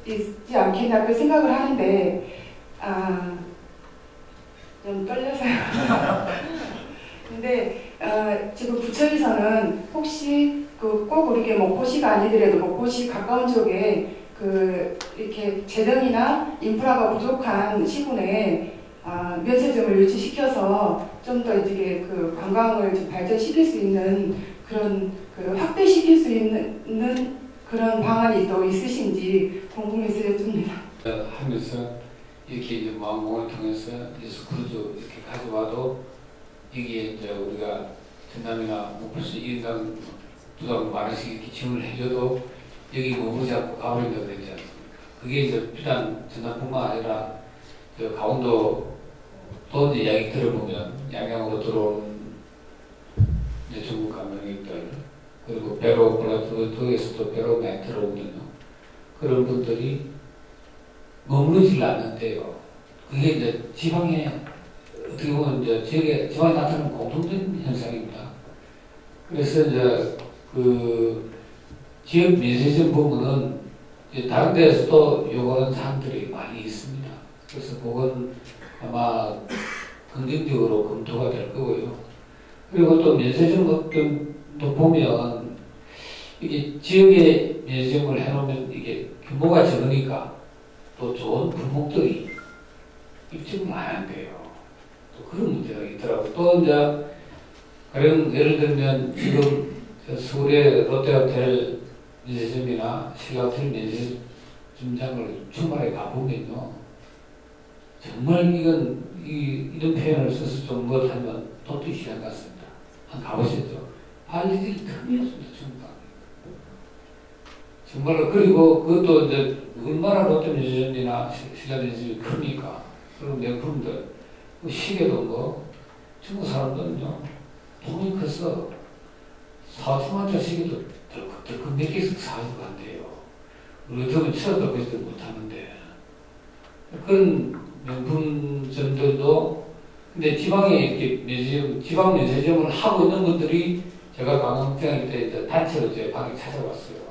있지 않겠나 그 생각을 하는데 좀 떨려서요. 근데 지금 부처에서는 혹시 꼭 우리 목포시가 아니더라도 목포시 가까운 쪽에 이렇게 재정이나 인프라가 부족한 시군에 면세점을 유치시켜서 좀 더 이제 관광을 좀 발전시킬 수 있는 그런 확대시킬 수 있는 그런 방안이 또 있으신지 궁금해서 여쭙니다. 하면서 이렇게 이제 무항공을 통해서 스크루즈 이렇게 가져와도 여기에 이제 우리가 전남이나 목포시 1인당 2당 만원씩 이렇게 지원을 해줘도 여기 머무르지 않고 가버린다고 그랬지 않습니까? 그게 이제 비단 전남뿐만 아니라 강원도 또 이제 이야기 들어보면 양양으로 들어온 이제 중국 관광객들 그리고 배로 플라트에서도 배로 많이 들어오거든요. 그런 분들이 머무르질 않는데요. 그게 이제 지방에 어떻게 보면 이제 지방에 나타나는 공통된 현상입니다. 그래서 이제 지역 면세점 부분은 이제 다른 데에서도 요구하는 사항들이 많이 있습니다. 그래서 그건 아마 긍정적으로 검토가 될 거고요. 그리고 또 면세점 것도 보면 이게 지역에 면세점을 해놓으면 이게 규모가 적으니까 또 좋은 품목들이 입점을 안 한대요. 또 그런 문제가 있더라고요. 또 이제 가령 예를 들면 지금 서울의 롯데호텔 면세점이나 신라호텔 면세점장을 주말에 가보면요. 정말 이런 표현을 써서 좀 못하면 또 뛰기 시작 같습니다. 가보셨죠? 발리질 틈이 없습니다. 정말로. 그리고 그것도 이제 얼마나 롯데 면세점이나 신라 면세점이 크니까 그런 명품들 그 시계도 뭐 중국 사람들은요 돈이 커서 4천만짜리 시계도 덜컥덜컥 몇 개씩 사가지고 간대요. 우리 어쩌면 쳐다보지도 못하는데 그런 명품점들도 근데 지방에 이렇게 면세점, 지방 면세점을 하고 있는 분들이 제가 관광청일 때 이제 단체로 이제 방에 찾아왔어요.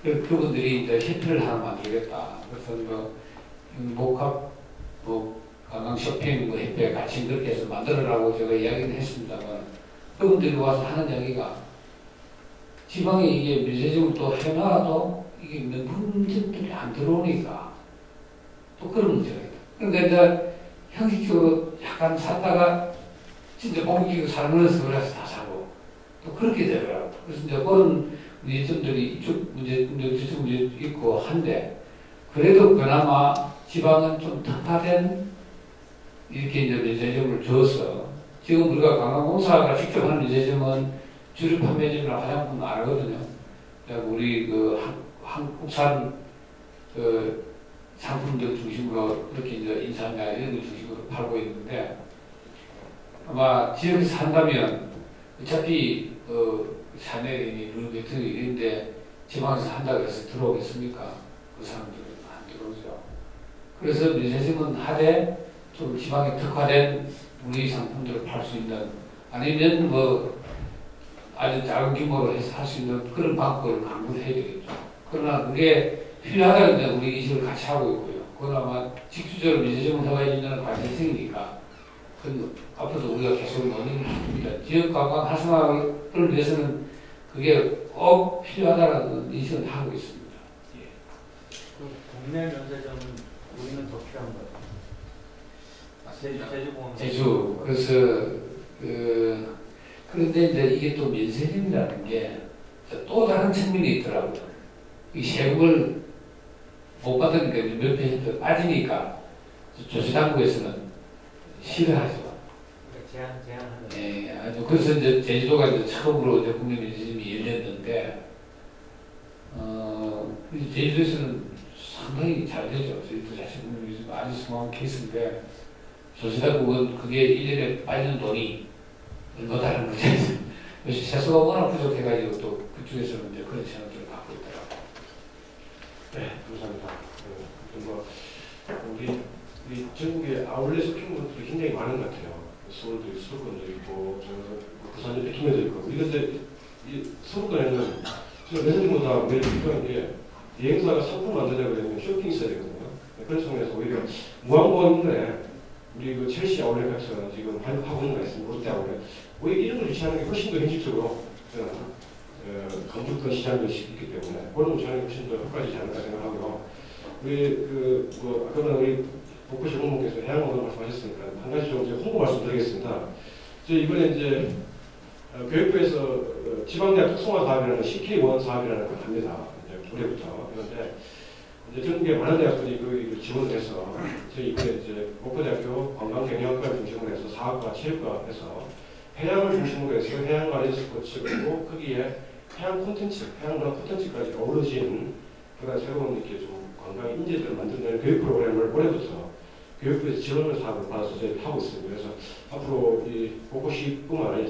그분들이 이제 협회를 하나 만들겠다. 그래서 뭐 복합 뭐 관광 쇼핑 뭐 협회 같이 그렇게 해서 만들어라고 제가 이야기를 했습니다만 그분들이 와서 하는 이야기가 지방에 이게 면세점을 또 해놔도 이게 명품점들이 안 들어오니까 또 그런 문제가 있다. 그러니까 이제 형식적으로 약간 샀다가 진짜 공기고 살면서 그래서 다 사고 또 그렇게 되더라고요. 그래서 이제 그런 문제점들이 이쪽 문제 있고 한데 그래도 그나마 지방은 좀 특화된 이렇게 이제 면세점을 줘서 지금 우리가 관광공사가 직접 하는 면세점은 주류 판매점이나 화장품 안 하거든요. 우리 그 한국산 그 상품들 중심으로 그렇게 이제 인삼이나 이런 걸 중심으로 팔고 있는데 아마 지역에서 산다면 어차피 샤넬이니 루이비통이 이런데 지방에서 한다고 해서 들어오겠습니까? 그 사람들은 안 들어오죠. 그래서 면세점은 하되 좀 지방에 특화된 우리 상품들을 팔 수 있는 아니면 뭐 아주 작은 규모로 해서 할 수 있는 그런 방법을 강구를 해야 되겠죠. 그러나 그게 필요하다는 우리 인식을 같이 하고 있고요. 그건 아마 직주적으로 면세점을 해봐야지는 관세성이니까 앞으로도 우리가 계속 논의를 합니다. 지역 관광 활성화를 위해서는 그게 꼭 필요하다는 인식을 하고 있습니다. 예. 그 국내 면세점은 우리는 더 필요한 거예요. 제주공항. 제주. 그래서 그런데 이제 이게 또 면세점이라는 게 또 다른 측면이 있더라고요. 이 세금을 못 받으니까 몇 퍼센트 빠지니까 조치당국에서는 싫어하죠. 제한하는. 예, 아주 그래서 이제 제주도가 이제 처음으로 이제 국내 면세점이 열렸는데, 제주도에서는 상당히 잘 되죠. 저희도 사실 국내 면세점 아주 성공한 케이스인데, 조치당국은 그게 1년에 빠지는 돈이 얼마다는 거죠. 세수가 워낙 부족해가지고 또 그쪽에서는 이제 그런 생각들을 갖고 있더라고요. 네, 감사합니다. 우리 전국에 아울렛 쇼핑몰들이 굉장히 많은 것 같아요. 서울도 있고, 수도권도 있고, 부산도 백희면도 있고. 우리 근데 이 서울권에는 지금 매장보다 매일 필요한 게 여행사가 상품 만들려고 하면 쇼핑 있어야 되거든요. 그런 측면에서 오히려 무항고인데 우리 그 첼시 아울렛 같은 지금 하고 있는 거 있습니다. 롯데 아울렛. 오히려 이런 걸 유치하는 게 훨씬 더 현실적으로 강북권 시장도 있기 때문에 그런 유치하는 게 훨씬 더 효과적이지 않을까 생각하고요. 아까 우리 목포 시공님께서 해양공원 말씀하셨으니까 한 가지 좀 홍보 말씀드리겠습니다. 이번에 이제 교육부에서 지방대학 특성화 사업이라는 CK1 사업이라는 걸 합니다. 이제 올해부터. 그런데 이제 전국에 많은 대학들이 그 지원을 해서 저희 이번에 이제 목포대학교 관광경영학과를 중심으로 해서 사학과, 체육과에서 해양을 중심으로 해서 해양 관련 스포츠 그리고 거기에 해양 콘텐츠, 해양문화 콘텐츠까지 어우러진 그런 새로운 이렇게 좀 관광 인재들을 만드는 교육 프로그램을 올해부터 교육부에서 지원을 사업을 받아서 저희 하고 있습니다. 그래서 앞으로 이 목포시뿐만 아니라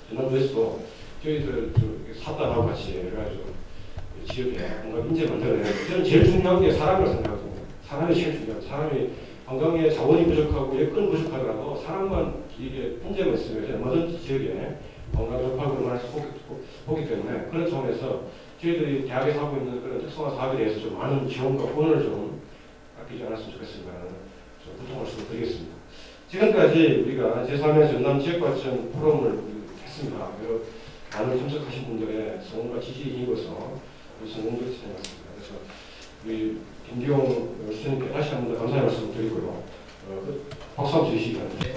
전남도에서도 저희들 사단하고 같이 해가지고 지역에 관광 인재 만들어내는 저는 제일 중요한 게 사람이라고 생각하거든요. 사람이 제일 중요해요. 사람이 관광에 자원이 부족하고 여건 부족하더라도 사람만 이게 문제가 있으면 얼마든지 지역에 관광 접합을 할 수 보기 때문에 그런 차원에서 저희들이 대학에서 하고 있는 그런 특성화 사업에 대해서 좀 많은 지원과 후원을 좀 아끼지 않았으면 좋겠습니다. 좀 부탁 말씀을 드리겠습니다. 지금까지 우리가 제3회 전남 지역발전 포럼을 했습니다. 많은 참석하신 분들의 성원과 지지에 힘입어서 성공적으로 진행했습니다. 그래서 우리 김기용 수장님께 다시 한번 더 감사의 말씀을 드리고요. 박수 한번 주시기 바랍니다.